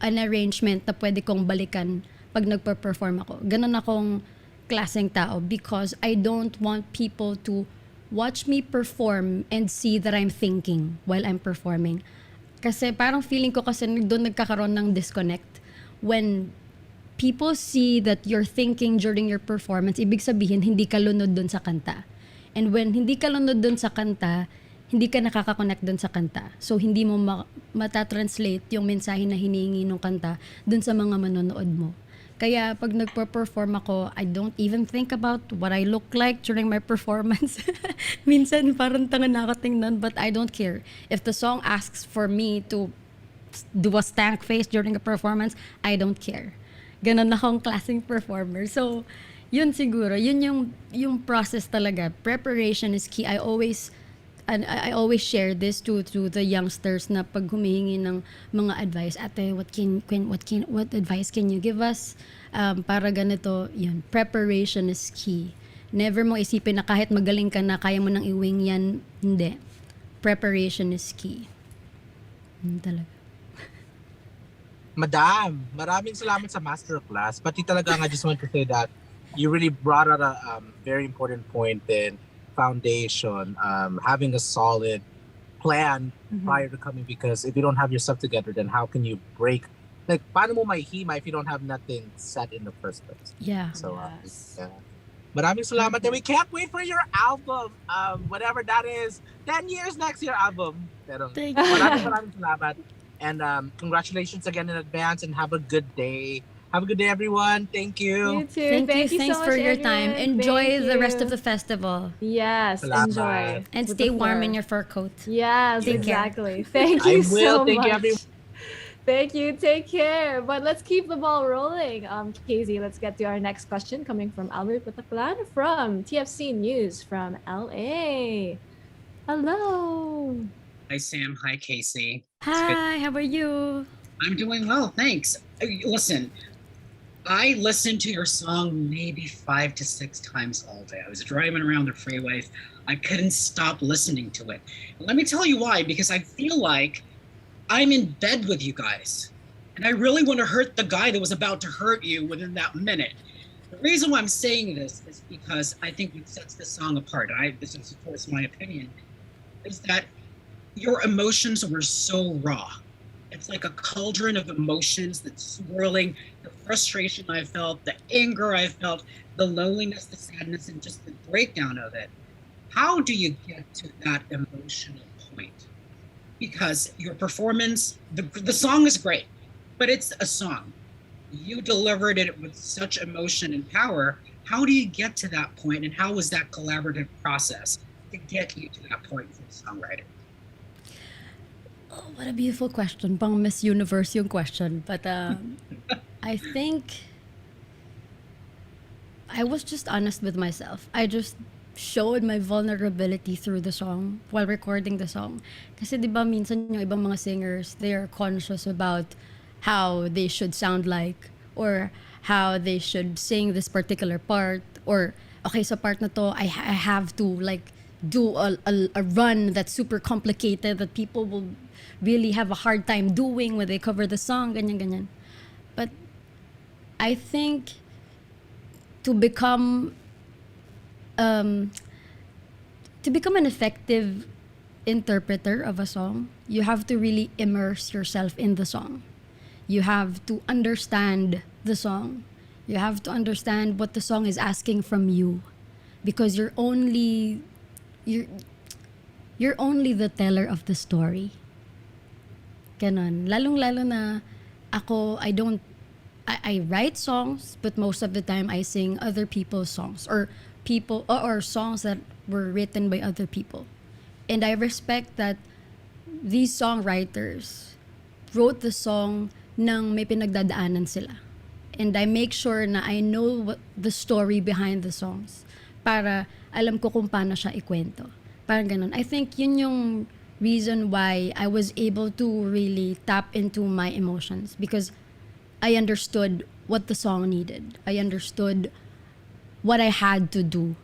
an arrangement na pwede kong balikan pag nagpa-perform ako. Ganun akong klaseng tao because I don't want people to watch me perform and see that I'm thinking while I'm performing. Kasi parang feeling ko kasi doon nagkakaroon ng disconnect. When people see that you're thinking during your performance, ibig sabihin hindi ka lunod doon sa kanta. And when hindi ka lunod doon sa kanta, hindi ka nakaka-connect doon sa kanta. So hindi mo matatranslate yung mensahe na hinihingi ng kanta doon sa mga manonood mo. Kaya pag nagpo-perform ako, I don't even think about what I look like during my performance. Minsan parang tanga na ako tingnan, but I don't care. If the song asks for me to do a stank face during a performance, I don't care. Ganon akong klaseng performer. So, yun siguro. Yun yung process talaga. Preparation is key. I always share this to the youngsters na pag humihingi ng mga advice, ate, what advice can you give us? Para ganito, yun, preparation is key. Never mo isipin na kahit magaling ka na, kaya mo nang i-wing yan. Hindi. Preparation is key. Yun talaga. Madam, maraming salamat sa masterclass. Pati talaga, I just want to say that you really brought out a very important point in foundation, having a solid plan prior to coming, because if you don't have yourself together, then how can you break? Like, paano mo mahihima if you don't have nothing set in the first place? Yeah. So, maraming salamat. And we can't wait for your album, whatever that is. 10 years next year album. Pero, Thank you. maraming salamat. And congratulations again in advance, and have a good day. Have a good day, everyone. Thank you. You too. Thank you. so Thanks much, for your Adrian. time. Enjoy Thank the rest you. of the festival. Yes, Salamat. enjoy. And With stay the warm floor. in your fur coat. Yes, Take care. exactly. Thank I you will. so Thank you, much. everyone. Thank you. Take care. But let's keep the ball rolling. Casey, let's get to our next question coming from Albert Pataclan from TFC News from LA. Hello. Hi, Sam. Hi, Casey. Hi, how are you? I'm doing well, thanks. Listen, I listened to your song maybe 5 to 6 times all day. I was driving around the freeway. I couldn't stop listening to it. Let me tell you why, because I feel like I'm in bed with you guys. And I really want to hurt the guy that was about to hurt you within that minute. The reason why I'm saying this is because I think what sets this song apart, and this is of course my opinion, is that your emotions were so raw. It's like a cauldron of emotions that's swirling. The frustration I felt, the anger I felt, the loneliness, the sadness, and just the breakdown of it. How do you get to that emotional point? Because your performance, the song is great, but it's a song. You delivered it with such emotion and power. How do you get to that point, and how was that collaborative process to get you to that point for the songwriter? Oh, what a beautiful question. Pang Miss Universe yung question. But I think I was just honest with myself. I just showed my vulnerability through the song while recording the song. Kasi di ba minsan yung ibang mga singers, they are conscious about how they should sound like, or how they should sing this particular part, or okay, sa part na to, I have to like do a run that's super complicated that people will really have a hard time doing when they cover the song, ganyan. But I think to become an effective interpreter of a song, you have to really immerse yourself in the song. You have to understand the song. You have to understand what the song is asking from you, because you're only the teller of the story. Ganon. Lalong-lalo na ako, I write songs, but most of the time I sing other people's songs, or songs that were written by other people. And I respect that these songwriters wrote the song nang may pinagdadaanan sila. And I make sure na I know what the story behind the songs, para alam ko kung paano siya ikwento. Parang ganun. I think yun yung reason why I was able to really tap into my emotions, because I understood what the song needed. I understood what I had to do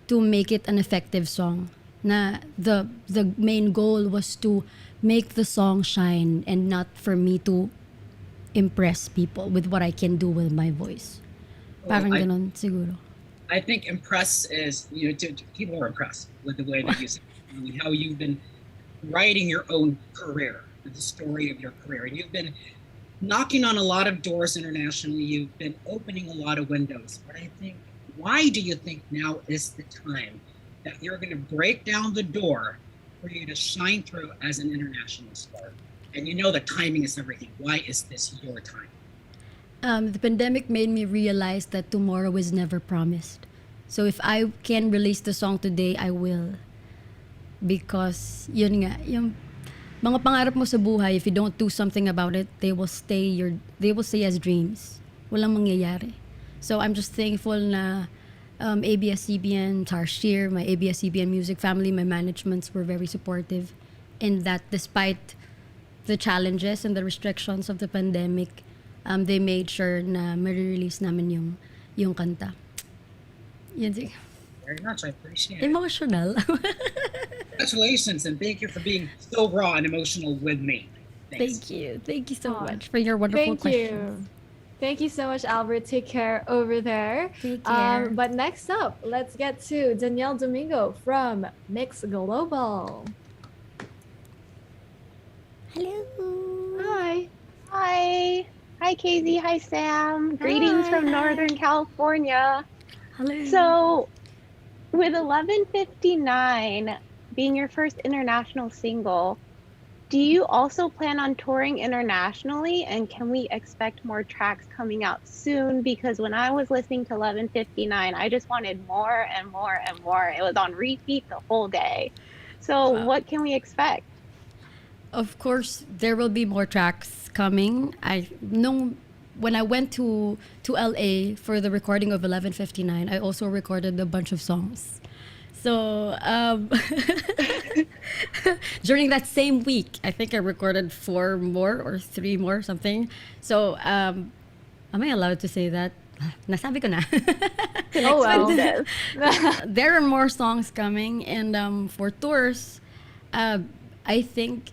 to make it an effective song. Na the main goal was to make the song shine, and not for me to impress people with what I can do with my voice. Parang I, ganon siguro. I think impress is, people are impressed with the way that you sing, and how you've been writing your own career, the story of your career. And you've been knocking on a lot of doors internationally. You've been opening a lot of windows. But I think, why do you think now is the time that you're going to break down the door for you to shine through as an international star? And you know that timing is everything. Why is this your time? The pandemic made me realize that tomorrow is never promised. So if I can release the song today, I will. Because yun nga, yung mga pangarap mo sa buhay, if you don't do something about it, they will stay as dreams. Walang mangyayari. So I'm just thankful na ABS-CBN, Tarsier, my ABS-CBN music family, my managements were very supportive in that despite the challenges and the restrictions of the pandemic, they made sure na ma-release namin yung kanta. Yun siguro. Very much. I appreciate it. Emotional. Congratulations, and thank you for being so raw and emotional with me. Thanks. Thank you. Thank you so Aw. much for your wonderful Thank questions. you. Thank you so much, Albert. Take care over there. Take care. But next up, let's get to Danielle Domingo from Mix Global. Hello. Hi. Hi. Hi, KZ. Hi, Sam. Greetings from Hi. Northern California. Hello. So, with 11:59 being your first international single, do you also plan on touring internationally? And can we expect more tracks coming out soon? Because when I was listening to 11:59, I just wanted more and more and more. It was on repeat the whole day. So, what can we expect? Of course, there will be more tracks coming. I know when I went to LA for the recording of 11:59, I also recorded a bunch of songs. So during that same week, I think I recorded 4 more or 3 more, something. So am I allowed to say that? Nasabi ko na. Oh, well. There are more songs coming, and for tours, I think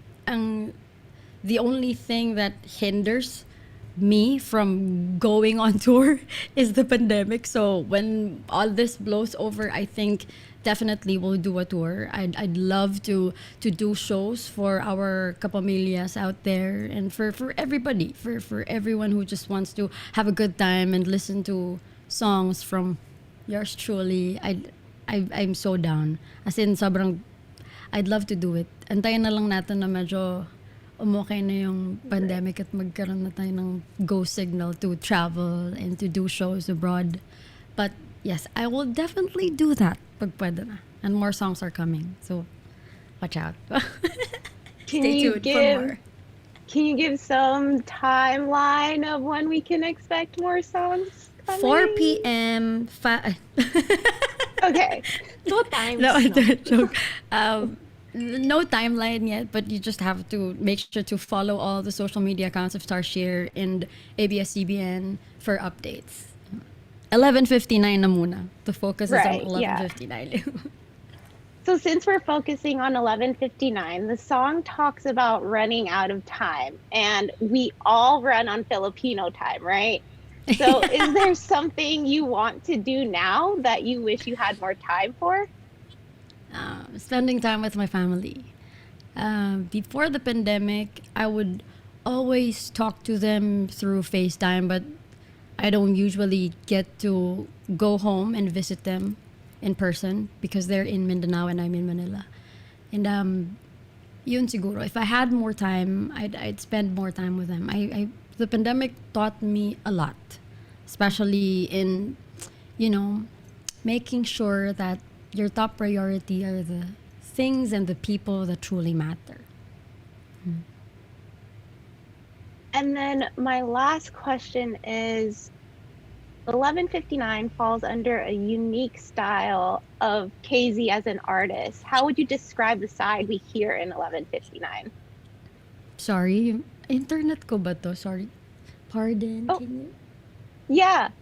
the only thing that hinders me from going on tour is the pandemic. So when all this blows over, I think definitely we'll do a tour. I'd love to do shows for our kapamillas out there, and for everybody, for everyone who just wants to have a good time and listen to songs from yours truly. I'm so down. As in, sobrang I'd love to do it. Antayin na lang natin na medyo umokay na yung pandemic at magkaroon na tayo ng go signal to travel and to do shows abroad. But yes, I will definitely do that pag pwede na. And more songs are coming. So, watch out. Stay tuned for more. Can you give some timeline of when we can expect more songs? 4 p.m. Okay. No time. No, joke. No timeline yet, but you just have to make sure to follow all the social media accounts of Tarsier and ABS-CBN for updates. 11:59 na muna. The focus Right, is on yeah. 11:59. So since we're focusing on 11:59, the song talks about running out of time, and we all run on Filipino time, right? So is there something you want to do now that you wish you had more time for? Spending time with my family. Before the pandemic, I would always talk to them through FaceTime, but I don't usually get to go home and visit them in person because they're in Mindanao and I'm in Manila. And yun siguro. If I had more time, I'd spend more time with them. The pandemic taught me a lot, especially in, making sure that your top priority are the things and the people that truly matter. And then my last question is 11:59 falls under a unique style of KZ as an artist. How would you describe the side we hear in 11:59? Sorry, internet ko ba to? Sorry. Pardon. Oh. Can you? Yeah.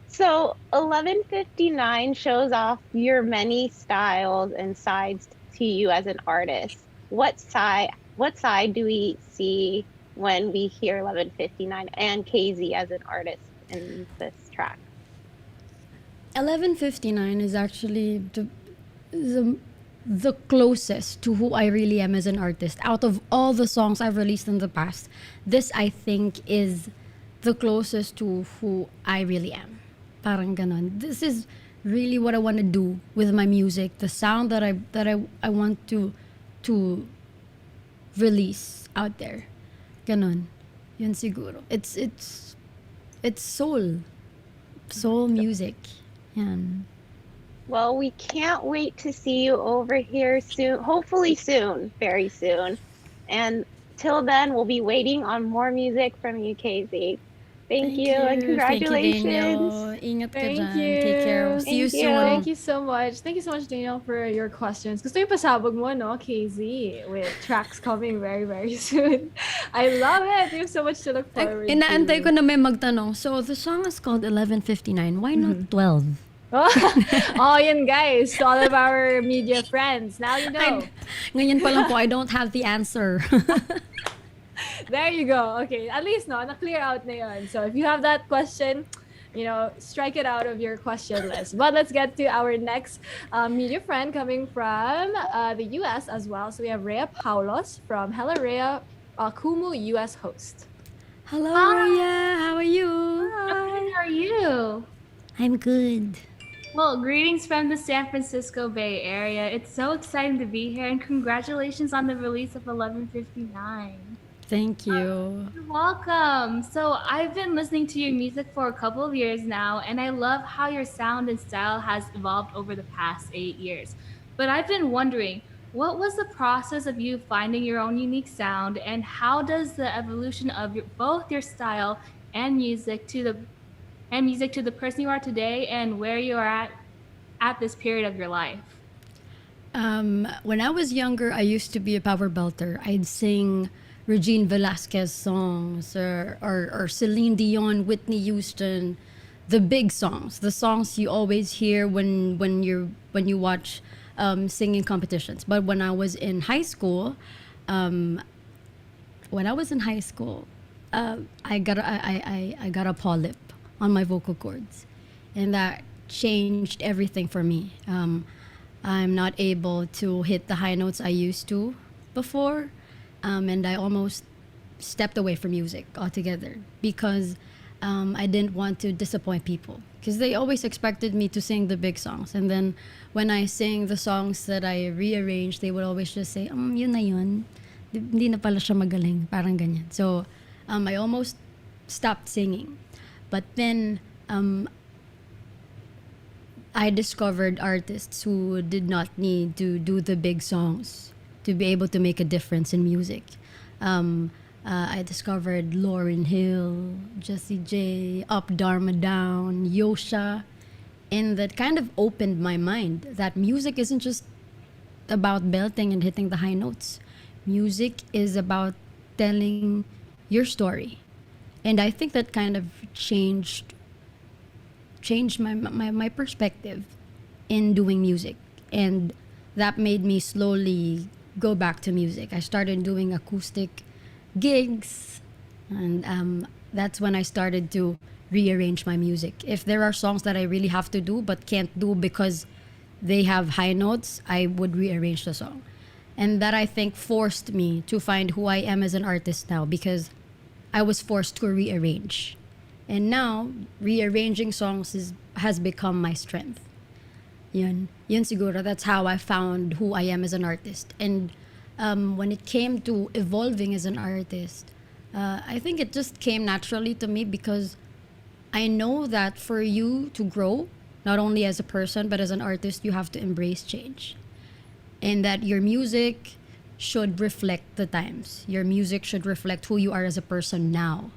So 11:59 shows off your many styles and sides to you as an artist. What side do we see when we hear 11:59 and KZ as an artist in this track? 11:59 is actually the the closest to who I really am as an artist. Out of all the songs I've released in the past, this I think is the closest to who I really am. Parang ganon. This is really what I want to do with my music. The sound that I want to release out there. Ganon. Yun siguro. It's soul music. Yan. Well, we can't wait to see you over here soon. Hopefully soon, very soon. And till then, we'll be waiting on more music from you, KZ. Thank you and Thank you, congratulations. Daniel. Ingat ka Thank dyan. Take care. See you Thank you. soon. Thank you so much. Thank you so much, Daniel, for your questions. Gusto yung pasabog mo, no, KZ, with tracks coming very, very soon. I love it. We have so much to look forward to. Inaantay ko na may magtanong. So, the song is called 11:59. Why not 12? Oh, yun guys, to all of our media friends. Now you know. Ngayon pa lang po, I don't have the answer. There you go. Okay, at least no, na-clear out na yun. So if you have that question, strike it out of your question list. But let's get to our next media friend coming from the US as well. So we have Rhea Paulos from Hello Rhea, Kumu US host. Hello, Rhea. How are you? Hi, how are you? I'm good. Well, greetings from the San Francisco Bay Area. It's so exciting to be here, and congratulations on the release of 11:59. Thank you. You're welcome. So I've been listening to your music for a couple of years now, and I love how your sound and style has evolved over the past 8 years. But I've been wondering, what was the process of you finding your own unique sound, and how does the evolution of both your style and music to the person you are today and where you are at this period of your life? When I was younger, I used to be a power belter. I'd sing Regine Velasquez songs or Celine Dion, Whitney Houston, the big songs, the songs you always hear when you watch singing competitions. But when I was in high school, I got a polyp on my vocal cords, and that changed everything for me. I'm not able to hit the high notes I used to before, and I almost stepped away from music altogether because I didn't want to disappoint people, because they always expected me to sing the big songs, and then when I sing the songs that I rearranged, they would always just say, yun na yun, hindi na pala siya magaling, parang ganyan. So I almost stopped singing. But then I discovered artists who did not need to do the big songs to be able to make a difference in music. I discovered Lauryn Hill, Jessie J, Up Dharma Down, Yosha, and that kind of opened my mind that music isn't just about belting and hitting the high notes. Music is about telling your story. And I think that kind of changed my perspective in doing music. And that made me slowly go back to music. I started doing acoustic gigs, and that's when I started to rearrange my music. If there are songs that I really have to do but can't do because they have high notes, I would rearrange the song. And that, I think, forced me to find who I am as an artist now, because I was forced to rearrange. And now, rearranging songs has become my strength. Yun siguro. That's how I found who I am as an artist. And when it came to evolving as an artist, I think it just came naturally to me, because I know that for you to grow, not only as a person, but as an artist, you have to embrace change. And that your music should reflect the times. Your music should reflect who you are as a person now.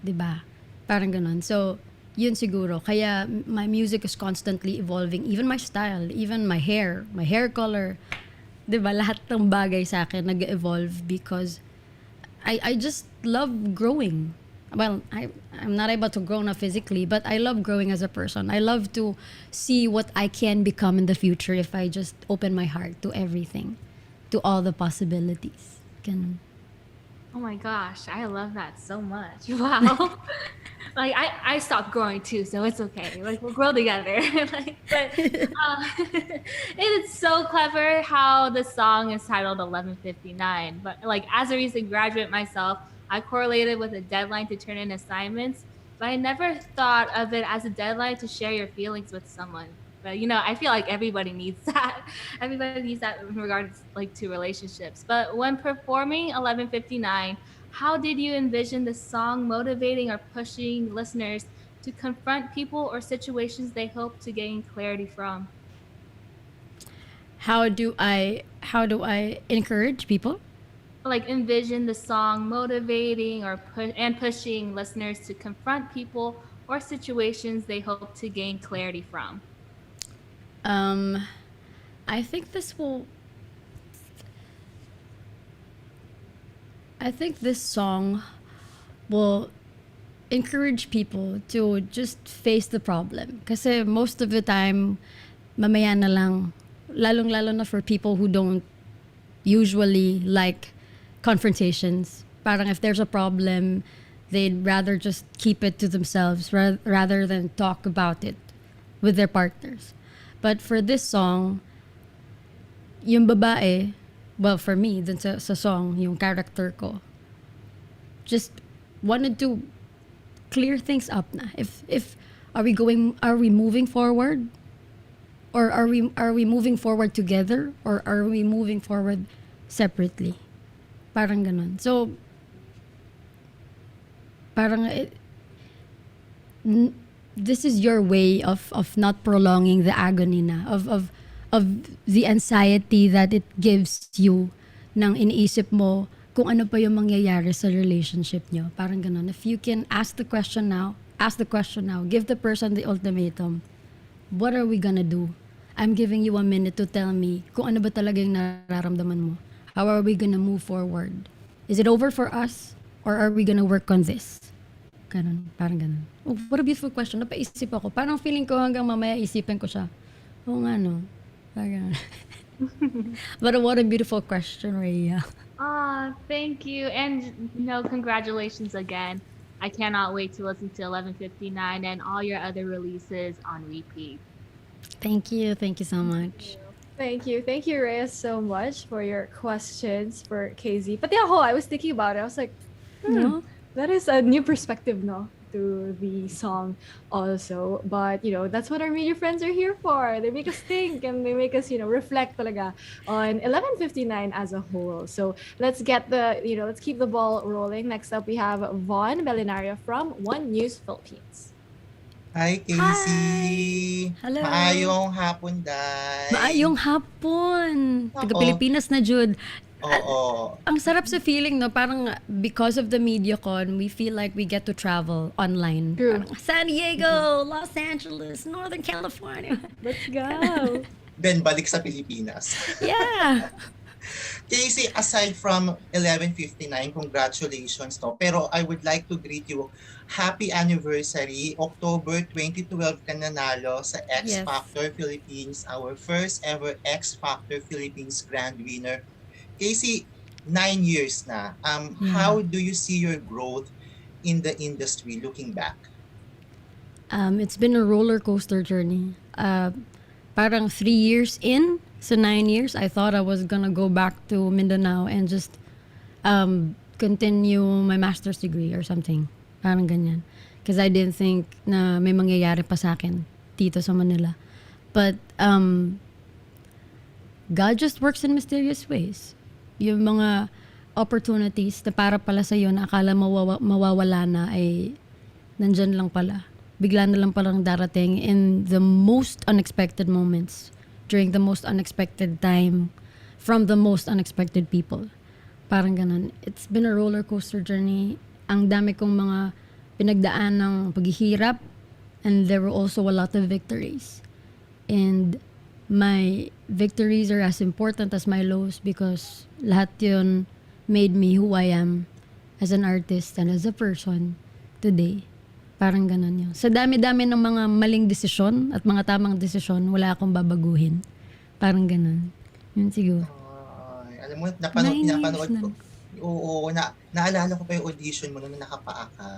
Diba? Parang ganon. So, yun siguro. Kaya my music is constantly evolving. Even my style, even my hair color. Diba? Lahat ng bagay sa akin nag-evolve because I just love growing. Well, I'm not able to grow now physically, but I love growing as a person. I love to see what I can become in the future if I just open my heart to everything, to all the possibilities. Ganun. Oh my gosh, I love that so much. Wow. Like I stopped growing too, so it's okay. Like we'll grow together. Like, but it is so clever how the song is titled 11:59. But like as a recent graduate myself, I correlated with a deadline to turn in assignments, but I never thought of it as a deadline to share your feelings with someone. But I feel like everybody needs that. Everybody needs that in regards like to relationships. But when performing 11:59, how did you envision the song motivating or pushing listeners to confront people or situations they hope to gain clarity from? How do I encourage people? Like envision the song motivating or pushing listeners to confront people or situations they hope to gain clarity from. Um, I think this will. I think this song will encourage people to just face the problem. Kasi most of the time, mamaya na lang, lalong-lalo na for people who don't usually like confrontations. Parang if there's a problem, they'd rather just keep it to themselves rather than talk about it with their partners. But for this song, yung babae, well, for me, dun sa song, yung character ko, just wanted to clear things up na. If are we moving forward? Or are we moving forward together? Or are we moving forward separately? Parang ganun. So, parang this is your way of not prolonging the agony na of the anxiety that it gives you nang iniisip mo kung ano pa yung mangyayari sa relationship nyo. Parang ganun. If you can ask the question now, give the person the ultimatum. What are we gonna do? I'm giving you a minute to tell me kung ano ba talaga yung nararamdaman mo. How are we gonna move forward? Is it over for us? Or are we gonna work on this? Ganun, parang ganun. Oh, what a beautiful question. Napaisip ako. Parang feeling ko hanggang mamaya isipin ko siya. Oo nga no. Parang But what a beautiful question, Rhea. Thank you. And congratulations again. I cannot wait to listen to 11:59 and all your other releases on repeat. Thank you so much. Thank you, Reyes, so much for your questions for KZ. But I was thinking about it. I was like, No? that is a new perspective, no, to the song also. But that's what our media friends are here for. They make us think and they make us reflect talaga on 11:59 as a whole. So let's get let's keep the ball rolling. Next up, we have Von Belinaria from One News Philippines. Hi, Casey! Hello. Maayong hapon, Day! Maayong hapon. Taga Oo. Pilipinas na, Jude. Oo. Ang sarap sa feeling, no? Parang because of the MediaCon, we feel like we get to travel online. True. Parang San Diego, Los Angeles, Northern California. Let's go. Then, balik sa Pilipinas. Yeah. Casey, aside from 11:59, congratulations, no? Pero I would like to greet you. Happy anniversary. October 2012 ka nanalo sa X Yes. Factor Philippines, our first ever X Factor Philippines Grand Winner. Casey, 9 years na. How do you see your growth in the industry looking back? It's been a roller coaster journey. Parang 3 years in, so 9 years, I thought I was gonna go back to Mindanao and just continue my master's degree or something. Parang ganyan. Because I didn't think na may mangyayari pa sa akin dito sa Manila. But God just works in mysterious ways. Yung mga opportunities na para pala sa'yo na akala mawawala na ay nandyan lang pala. Bigla na lang palang darating in the most unexpected moments, during the most unexpected time, from the most unexpected people. Parang ganun. It's been a roller coaster journey. Ang dami kong mga pinagdaan ng paghihirap, and there were also a lot of victories. And my victories are as important as my lows because lahat yun made me who I am as an artist and as a person today. Parang ganun yun. Sa dami-dami ng mga maling desisyon at mga tamang desisyon, wala akong babaguhin. Parang ganun. Yun siguro. Alam mo, 9 years napanood na. ko. Oo, naalala ko pa yung audition mo nung nakapaa ka.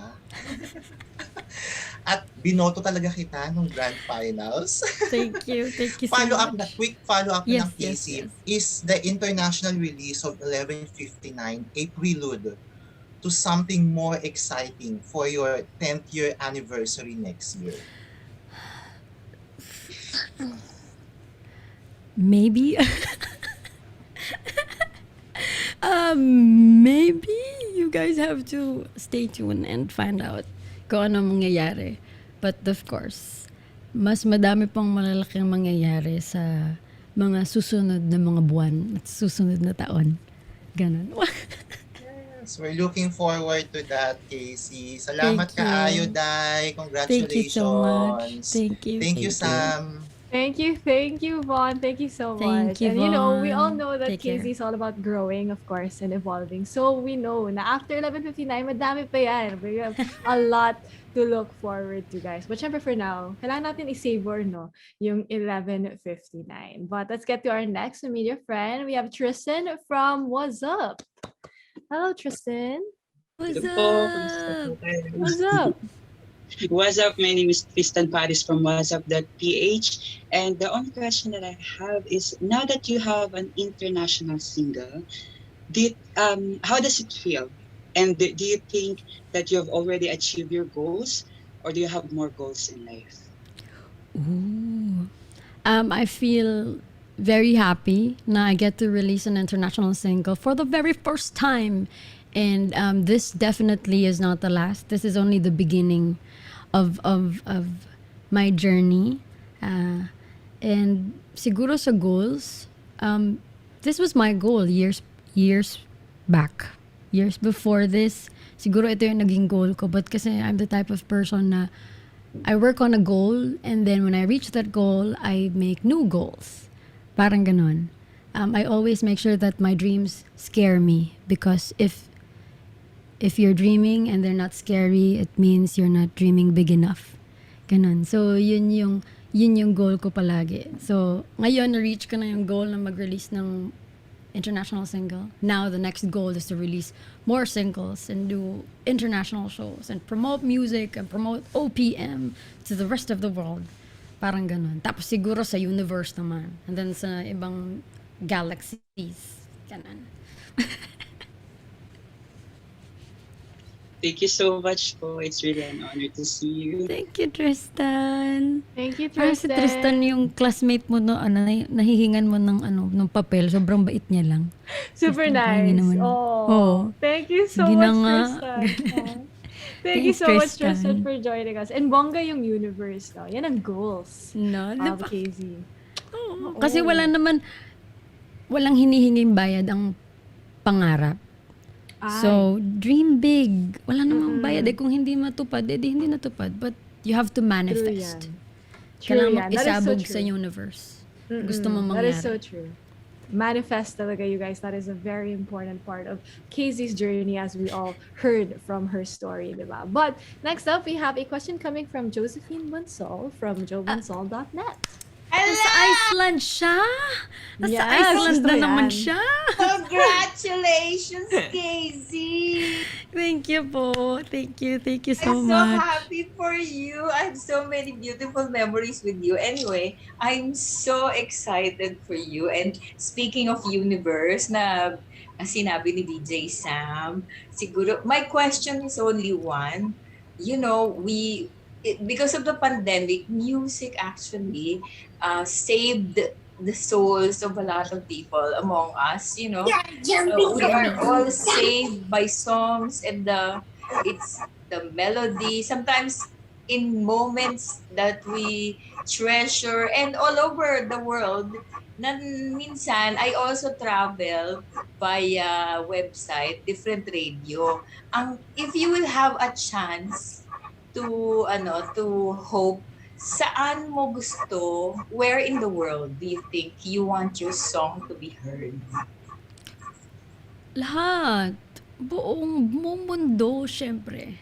At binoto talaga kita nung grand finals. Thank you so much. Quick follow-up Yes, ng yes, Casey. yes. Is the international release of 11:59 a prelude to something more exciting for your 10th year anniversary next year? Maybe. Maybe you guys have to stay tuned and find out kung ano mangyayari. But of course, mas madami pang malalaking mangyayari sa mga susunod na mga buwan at susunod na taon. Ganon. Yes, we're looking forward to that, Casey. Salamat Thank you. kaayo, Day. Thank you so much. Congratulations. Thank you. Thank you, Sam. Thank you, Vaughn. Thank you so Thank much. you, And we all Vaughn. know that Take care. Casey is all about growing, of course, and evolving. So we know na after 11:59, madami pa yan. We have a lot to look forward to, guys. But syempre for now, kailangan natin i-savor, no, yung 11:59. But let's get to our next media friend. We have Tristan from What's Up. Hello, Tristan. What's Hello po, up? What's up? What's up? My name is Tristan Paris from WhatsApp.ph. And the only question that I have is, now that you have an international single, how does it feel? And do you think that you have already achieved your goals, or do you have more goals in life? Ooh. I feel very happy na I get to release an international single for the very first time. And this definitely is not the last. This is only the beginning of my journey. And siguro sa goals, this was my goal years back. Years before this, siguro ito yung naging goal ko. But kasi I'm the type of person na I work on a goal, and then when I reach that goal, I make new goals. Parang ganon. I always make sure that my dreams scare me, because if you're dreaming and they're not scary, it means you're not dreaming big enough. Ganon. So yun yung goal ko palagi. So ngayon na-reach ko na yung goal na mag-release ng international single. Now the next goal is to release more singles and do international shows and promote music and promote OPM to the rest of the world. Parang ganon. Tapos siguro sa universe naman. And then sa ibang galaxies. Ganon. Thank you so much po. It's really an honor to see you. Thank you, Tristan. Thank you, Parang si Tristan. Tristan yung classmate mo no, nahihingan mo ng papel. Sobrang bait niya lang. Super Tristan, nice. pahingi naman. Oh, thank you so Sige na much, nga. Tristan. Oh. Thank you Thanks, so much, Tristan. Tristan, for joining us. And bongga yung universe, no? Yan ang goals No, of diba? KZ. Oo. Kasi walang hinihinging bayad ang pangarap. So, dream big. Wala namang bayad. Kung hindi matupad, hindi natupad. But you have to manifest. Kailangan That is so isabog true. sa universe. Gusto mo That mangyari. is so true. Manifest talaga, you guys. That is a very important part of KZ's journey, as we all heard from her story, diba? But next up, we have a question coming from Josephine Bunsol from joebunsol.net. Nasa Iceland siya? Nasa Yes, Iceland gusto na mo naman yan. siya? Congratulations, KZ! Thank you po. Thank you so I'm so much. happy for you. I have so many beautiful memories with you. Anyway, I'm so excited for you. And speaking of universe na sinabi ni DJ Sam, siguro, my question is only one. You know, because of the pandemic, music actually saved the souls of a lot of people among us, you know. We are all saved by songs and it's the melody. Sometimes in moments that we treasure and all over the world, na minsan I also travel via website, different radio. If you will have a chance to hope, saan mo gusto, where in the world do you think you want your song to be heard? Lahat. Buong mundo, syempre.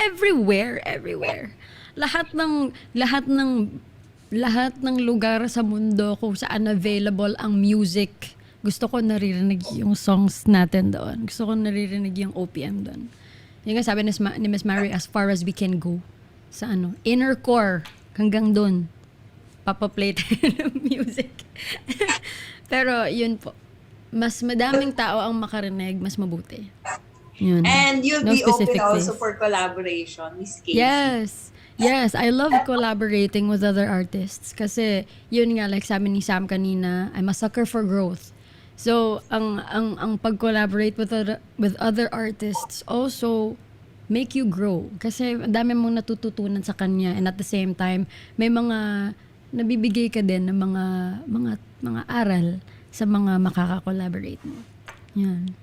everywhere. Lahat ng lugar sa mundo kung saan available ang music gusto ko naririnig yung songs natin doon. Gusto ko naririnig yung OPM doon. Yung nga sabi ni Miss Mary, as far as we can go. Sa inner core, hanggang doon. Papaplay tayo ng music. Pero yun po. Mas madaming tao ang makarinig, mas mabuti. Yun. And you'll No be open specific also place. for collaboration, Miss Casey. Yes, I love collaborating with other artists kasi yun nga like sabi ni Sam kanina, I'm a sucker for growth. So, ang pag-collaborate with other artists also make you grow kasi ang dami mong natututunan sa kanya and at the same time may mga nabibigay ka din ng mga aral sa mga makaka-collaborate mo. Yan.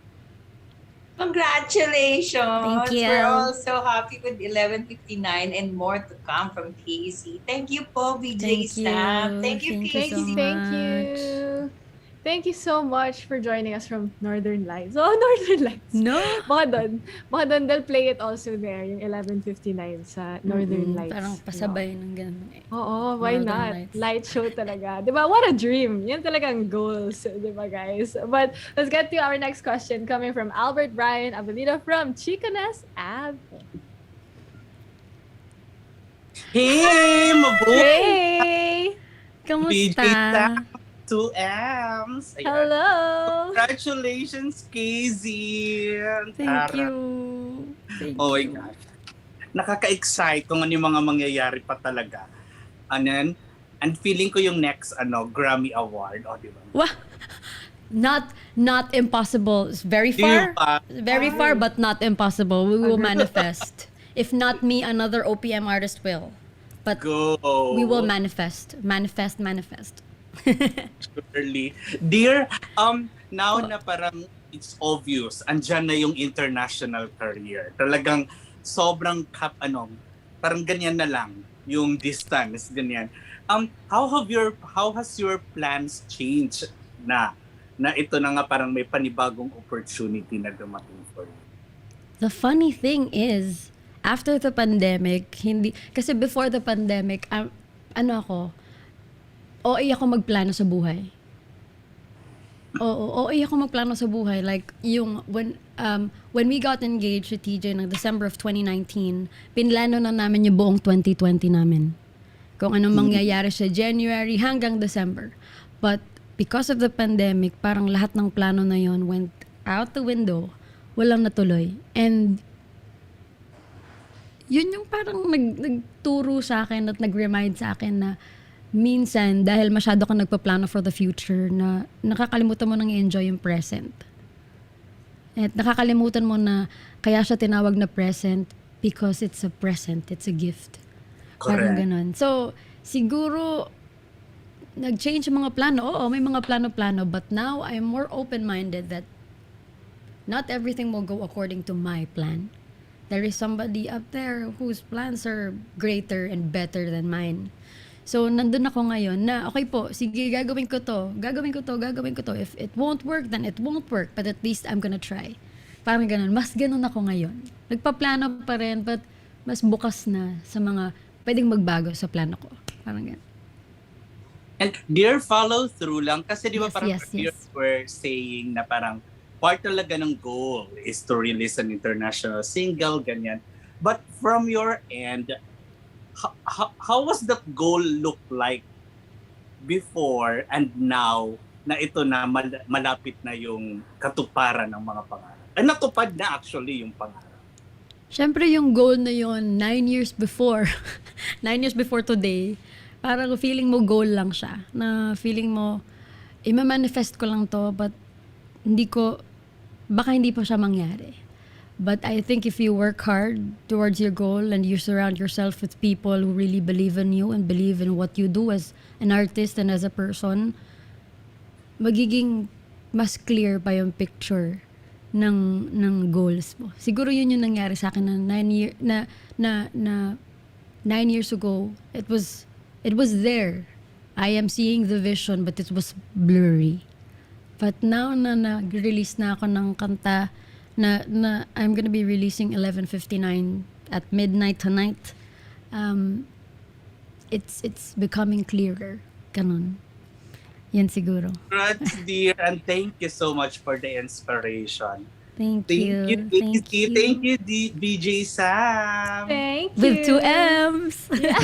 Congratulations! Thank you. We're all so happy with 11:59 and more to come from Casey. Thank you po, BJ Sam. Thank you, Casey. Thank you. Thank you so much for joining us from Northern Lights. Oh, Northern Lights. No? Baka doon they'll play it also there, yung 11:59 sa Northern Lights. Parang pasabay ng ganun eh. Oo, why Northern not? Lights. Light show talaga. Diba? What a dream. Yan talagang goals. Diba, guys? But let's get to our next question coming from Albert Brian Avelino from Chicanes Ave. Hey, mabuhay! Hey! Kamusta? 2Ms. Ayan. Hello! Congratulations, Casey! Thank you. Oh my gosh. Nakaka-excite kung ano yung mga mangyayari pa talaga. And feeling ko yung next Grammy Award. O, di ba? Wah! Not impossible. It's very far. Very far, but not impossible. We will manifest. If not me, another OPM artist will. But we will manifest. Manifest. Surely. Dear, now na parang it's obvious, andyan na yung international career. Talagang sobrang parang ganyan na lang yung distance, ganyan. How has your plans changed na ito na nga parang may panibagong opportunity na dumating for you? The funny thing is, after the pandemic, kasi before the pandemic, OA ako magplano sa buhay. OA ako magplano sa buhay. Like, when we got engaged with TJ ng December of 2019, pinlano na namin yung buong 2020 namin. Kung anong mangyayari sa January hanggang December. But because of the pandemic, parang lahat ng plano na yon went out the window. Walang natuloy. And yun yung parang nagturo sa akin at nag-remind sa akin na minsan, dahil masyado kang nagpaplano for the future, na nakakalimutan mo nang i-enjoy yung present. At nakakalimutan mo na kaya siya tinawag na present because it's a present, it's a gift. Correct. Parang ganun. So, siguro, nag-change yung mga plano. Oo, may mga plano-plano. But now, I'm more open-minded that not everything will go according to my plan. There is somebody up there whose plans are greater and better than mine. So, nandun ako ngayon na, okay po, sige, gagawin ko to. If it won't work, then it won't work. But at least I'm gonna try. Parang ganun. Mas ganun ako ngayon. Nagpaplano pa rin, but mas bukas na sa mga pwedeng magbago sa plano ko. Parang ganun. And dear, follow through lang. Kasi di ba parang yes. we're saying na parang part talaga ng goal is to release an international single, ganyan. But from your end, how was that goal look like before and now na ito na malapit na yung katuparan ng mga pangarap? Natupad na actually yung pangarap. Siyempre yung goal na yun, 9 years before, 9 years before today, parang feeling mo goal lang siya. Na feeling mo, ima-manifest ko lang to, but baka hindi pa siya mangyari. But I think if you work hard towards your goal and you surround yourself with people who really believe in you and believe in what you do as an artist and as a person, magiging mas clear pa yung picture ng goals mo. Siguro yun yung nangyari sa akin na 9 years ago. It was there. I am seeing the vision, but it was blurry. But now na nag-release na ako ng kanta na I'm gonna be releasing 11:59 at midnight tonight, it's becoming clearer. Ganun. Yan siguro. Congrats, dear, and thank you so much for the inspiration. Thank Thank you, you. Daisy. Thank you. Thank you, DJ Sam. Thank you. With 2 M's. Yeah.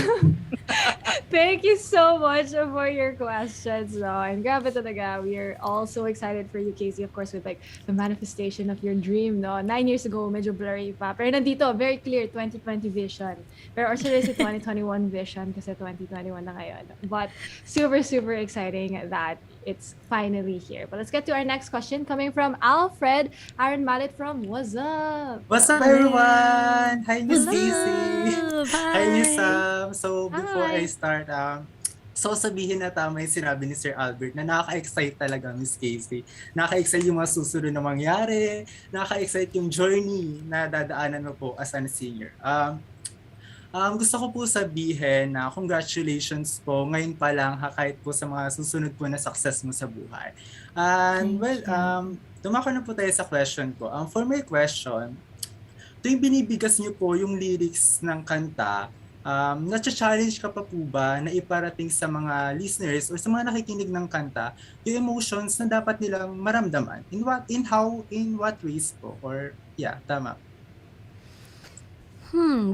Thank you so much for your questions, no? And grabe talaga. We are all so excited for you, Casey, of course, with like the manifestation of your dream, no? 9 years ago, medyo blurry pa. Pero nandito, very clear, 2020 vision. Pero or should I say 2021 vision kasi 2021 na ngayon. But super, super exciting that it's finally here. But let's get to our next question coming from Alfred Aaron Mallet from What's Up? What's up, everyone? Hi, Miss What's Casey. up? Hi, Miss Hi. Sam. So, before Hi. I start, so sabihin na tama yung sinabi ni Sir Albert na nakaka-excite talaga, Miss Casey. Nakaka-excite yung mga susunod na mangyari. Nakaka-excite yung journey na dadaanan mo po as a singer. Gusto ko po sabihin na congratulations po ngayon pa lang kahit po sa mga susunod po na success mo sa buhay. And tumako na po tayo sa question ko. For my question, tuwing binibigas niyo po yung lyrics ng kanta, na-challenge ka pa po ba na iparating sa mga listeners or sa mga nakikinig ng kanta yung emotions na dapat nilang maramdaman? In what ways po? Or tama.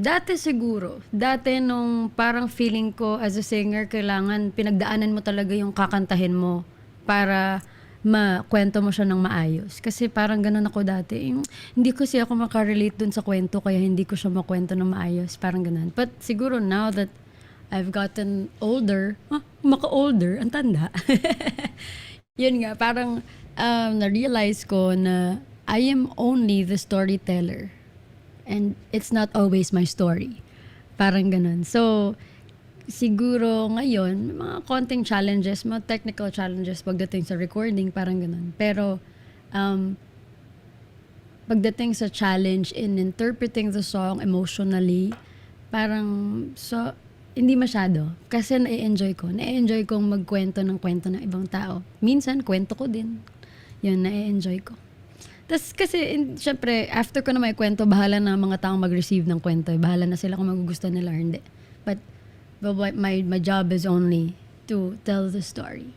Dati siguro. Dati nung parang feeling ko as a singer, kailangan pinagdaanan mo talaga yung kakantahin mo para makwento mo siya ng maayos. Kasi parang ganun ako dati. Hindi ko siya ako makarelate dun sa kwento, kaya hindi ko siya makwento ng maayos. Parang ganun. But siguro now that I've gotten older, maka-older, ang tanda. Yun nga, parang na-realize ko na I am only the storyteller. And it's not always my story. Parang ganun. So, siguro ngayon, may mga konting challenges, mga technical challenges pagdating sa recording, parang ganun. Pero, pagdating sa challenge in interpreting the song emotionally, parang, hindi masyado. Kasi na-enjoy ko. Na-enjoy kong magkwento ng kwento ng ibang tao. Minsan, kwento ko din. Yun, na-enjoy ko. Tapos kasi, syempre, after ko na may kwento, bahala na mga taong mag-receive ng kwento. Bahala na sila kung magugustuhan nila or hindi. But my job is only to tell the story.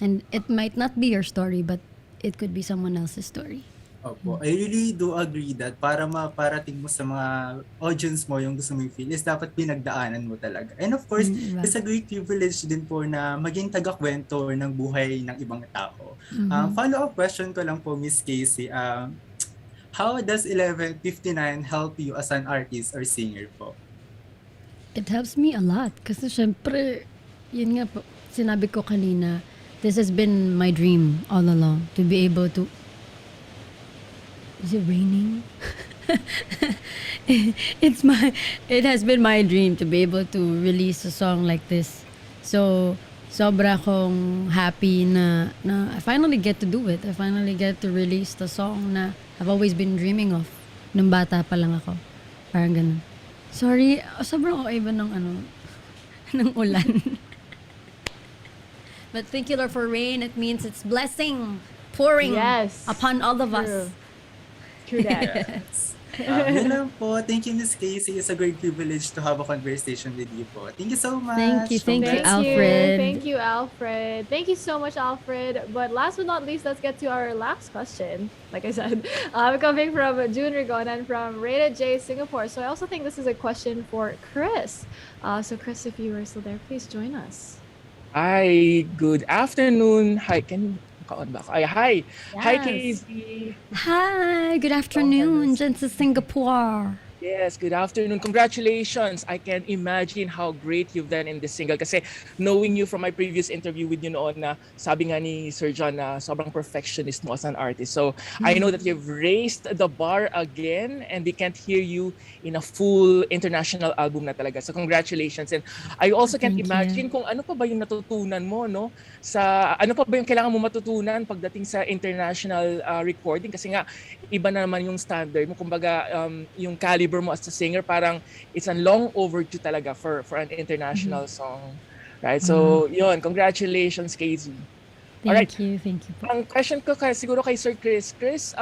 And it might not be your story, but it could be someone else's story. Opo. I really do agree that para maparating mo sa mga audience mo yung gusto mo i-feel is dapat pinagdaanan mo talaga. And of course, it's a great privilege din po na maging taga-kwento ng buhay ng ibang tao. Follow-up question ko lang po, Miss Casey. How does 11:59 help you as an artist or singer po? It helps me a lot. Kasi syempre, yun nga po, sinabi ko kanina, this has been my dream all along. To be able to... Is it raining? It has been my dream to be able to release a song like this. So, sobra akong happy na I finally get to do it. I finally get to release the song na I've always been dreaming of nung bata pa lang ako. Parang ganun. Sorry, sobrang okay ba ng ng ulan? But thank you, Lord, for rain. It means it's blessing pouring upon all of us. True that. Yes. Yun lang po. Thank you, Miss Casey. It's a great privilege to have a conversation with you po. Thank you so much. Thank you, Alfred. Thank you, Alfred. Thank you so much, Alfred. But last but not least, let's get to our last question. Like I said, coming from June Rigonan from Rated J Singapore. So I also think this is a question for Chris. So Chris, if you are still there, please join us. Hi, good afternoon. Hi, hi. Hi, Yes. Casey. Hi, good afternoon, dyan sa Singapore. Yes, good afternoon. Congratulations. I can imagine how great you've done in this single. Kasi knowing you from my previous interview with you noon na sabi nga ni Sir John na sobrang perfectionist mo as an artist. So I know that you've raised the bar again and we can't hear you in a full international album na talaga. So congratulations. And I also can't imagine kung ano pa ba yung natutunan mo, no? Ano pa ba yung kailangan mo matutunan pagdating sa international recording? Kasi nga, iba na naman yung standard mo. Kumbaga, yung caliber mo as a singer, parang it's a long overdue talaga for an international song. Right? So, yun. Congratulations, Casey. Thank you. Ang question ko siguro kay Sir Chris. Chris,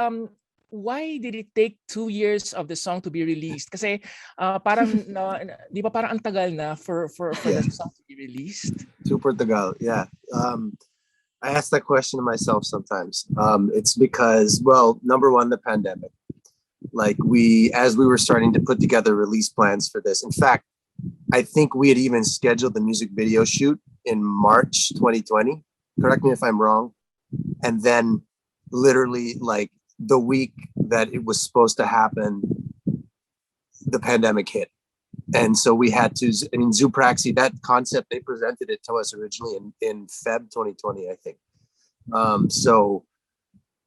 why did it take 2 years of the song to be released? Kasi parang, di ba parang ang tagal na for the song to be released? Super tagal, yeah. I ask that question to myself sometimes. It's because, well, number one, the pandemic. Like as we were starting to put together release plans for this. In fact, I think we had even scheduled the music video shoot in March 2020. Correct me if I'm wrong. And then literally like the week that it was supposed to happen, the pandemic hit. And so we had to, Zoopraxi, that concept, they presented it to us originally in Feb 2020, I think. So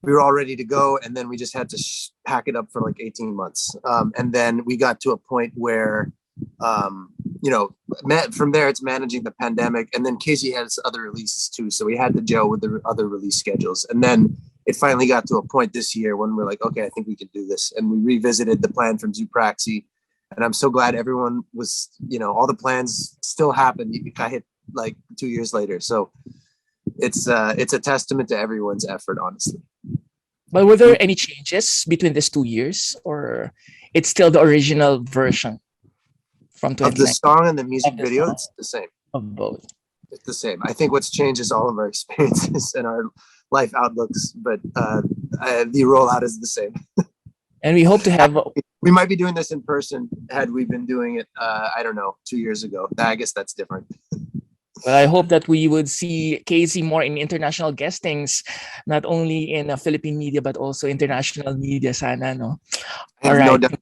we were all ready to go, and then we just had to pack it up for like 18 months. And then we got to a point where, from there it's managing the pandemic, and then Casey has other releases too. So we had to gel with the other release schedules. And then it finally got to a point this year when we're like, okay, I think we can do this. And we revisited the plan from Zoopraxi. And I'm so glad everyone was, all the plans still happened. I hit like 2 years later. So it's a testament to everyone's effort, honestly. But were there any changes between these 2 years, or it's still the original version from 2019? Of the song and the music video, it's the same. Of both. It's the same. I think what's changed is all of our experiences and our life outlooks, but the rollout is the same. And we hope to have... We might be doing this in person had we been doing it, 2 years ago. I guess that's different. Well, I hope that we would see Casey more in international guestings, not only in Philippine media, but also international media, sana, no? All right. No doubt.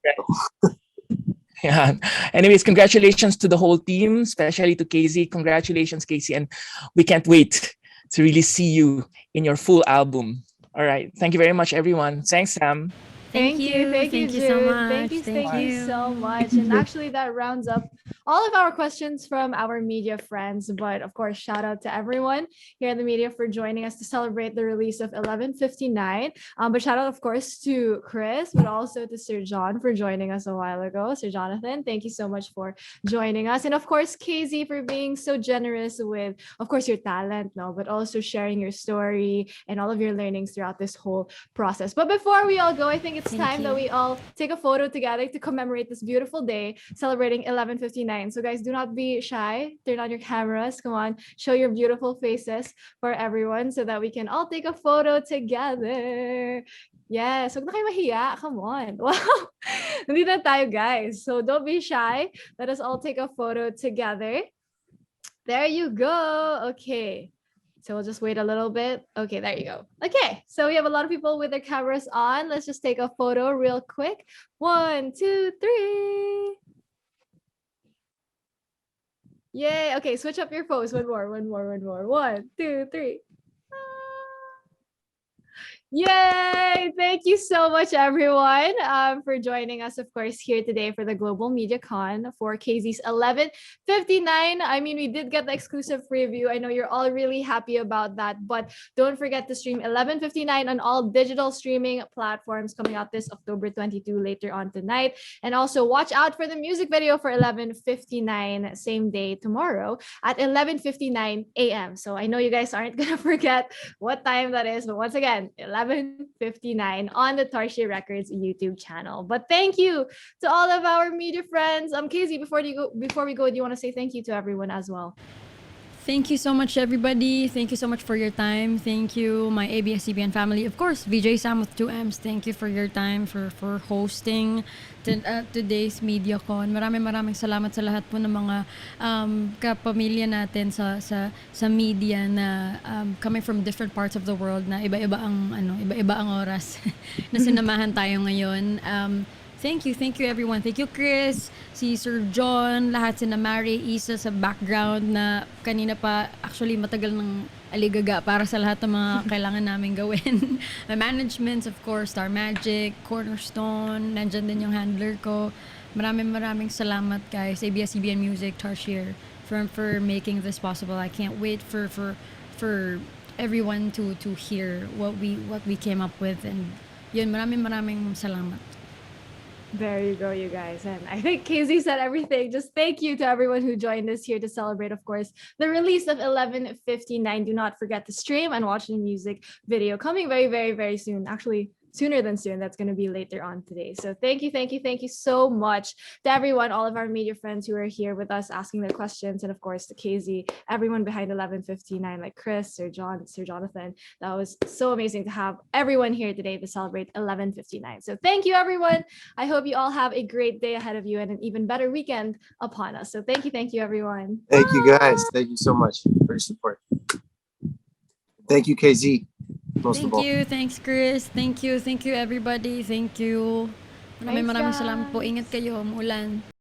Yeah. Anyways, congratulations to the whole team, especially to Casey. Congratulations, Casey. And we can't wait to really see you in your full album. All right. Thank you very much, everyone. Thanks, Sam. Thank you so Jude. much. Thank you so much. And actually that rounds up all of our questions from our media friends. But of course, shout out to everyone here in the media for joining us to celebrate the release of 11:59. But shout out, of course, to Chris, but also to Sir John for joining us a while ago. Sir Jonathan, thank you so much for joining us. And of course, KZ, for being so generous with, of course, your talent, but also sharing your story and all of your learnings throughout this whole process. But before we all go, I think it's time that we all take a photo together to commemorate this beautiful day celebrating 11:59. So guys, do not be shy. Turn on your cameras. Come on, show your beautiful faces for everyone so that we can all take a photo together. Yes, huwag na kayo mahiya. Come on. Wow. Nandito na tayo, guys. So don't be shy. Let us all take a photo together. There you go. Okay. So we'll just wait a little bit. Okay, there you go. Okay, so we have a lot of people with their cameras on. Let's just take a photo real quick. 1, 2, 3. Yay. Okay, switch up your pose. One more. 1, 2, 3. Yay! Thank you so much, everyone, for joining us, of course, here today for the Global Media Con for KZ's 11:59. I mean, we did get the exclusive preview. I know you're all really happy about that, but don't forget to stream 11:59 on all digital streaming platforms coming out this October 22 later on tonight. And also watch out for the music video for 11:59 same day tomorrow at 11:59 a.m. So I know you guys aren't going to forget what time that is, but once again, 11:59 on the Tarsier Records YouTube channel. But thank you to all of our media friends. KZ, before we go, do you want to say thank you to everyone as well? Thank you so much, everybody. Thank you so much for your time. Thank you, my ABS-CBN family. Of course, VJ Sam with 2Ms. Thank you for your time, for hosting today's MediaCon. Maraming salamat sa lahat po ng mga kapamilya natin sa media na coming from different parts of the world na iba-iba ang oras na sinamahan tayo ngayon. Thank you everyone. Thank you Chris, si Sir John, lahat, sina Mary, Isa sa background na kanina pa actually matagal ng aligaga para sa lahat ng mga kailangan namin gawin. My management, of course, Star Magic, Cornerstone, nandyan din yung handler ko. Maraming salamat guys, ABS-CBN Music, Tarsier, for making this possible. I can't wait for everyone to hear what we came up with, and yun, maraming salamat. There you go, you guys. And I think KZ said everything. Just thank you to everyone who joined us here to celebrate, of course, the release of 11:59. Do not forget to stream and watch the music video coming very, very, very soon. Actually, sooner than soon. That's going to be later on today. So thank you so much to everyone, all of our media friends who are here with us asking their questions, and of course to KZ, everyone behind 11:59, like Chris, Sir Jonathan. That was so amazing to have everyone here today to celebrate 11:59. So thank you, everyone. I hope you all have a great day ahead of you and an even better weekend upon us. So thank you, everyone. Thank you, guys. Thank you so much for your support. Thank you, KZ. Most of all. Thank you. Thanks, Chris. Thank you, everybody. Thank you. Maraming Thanks, salamat po. guys. Ingat kayo. Umulan.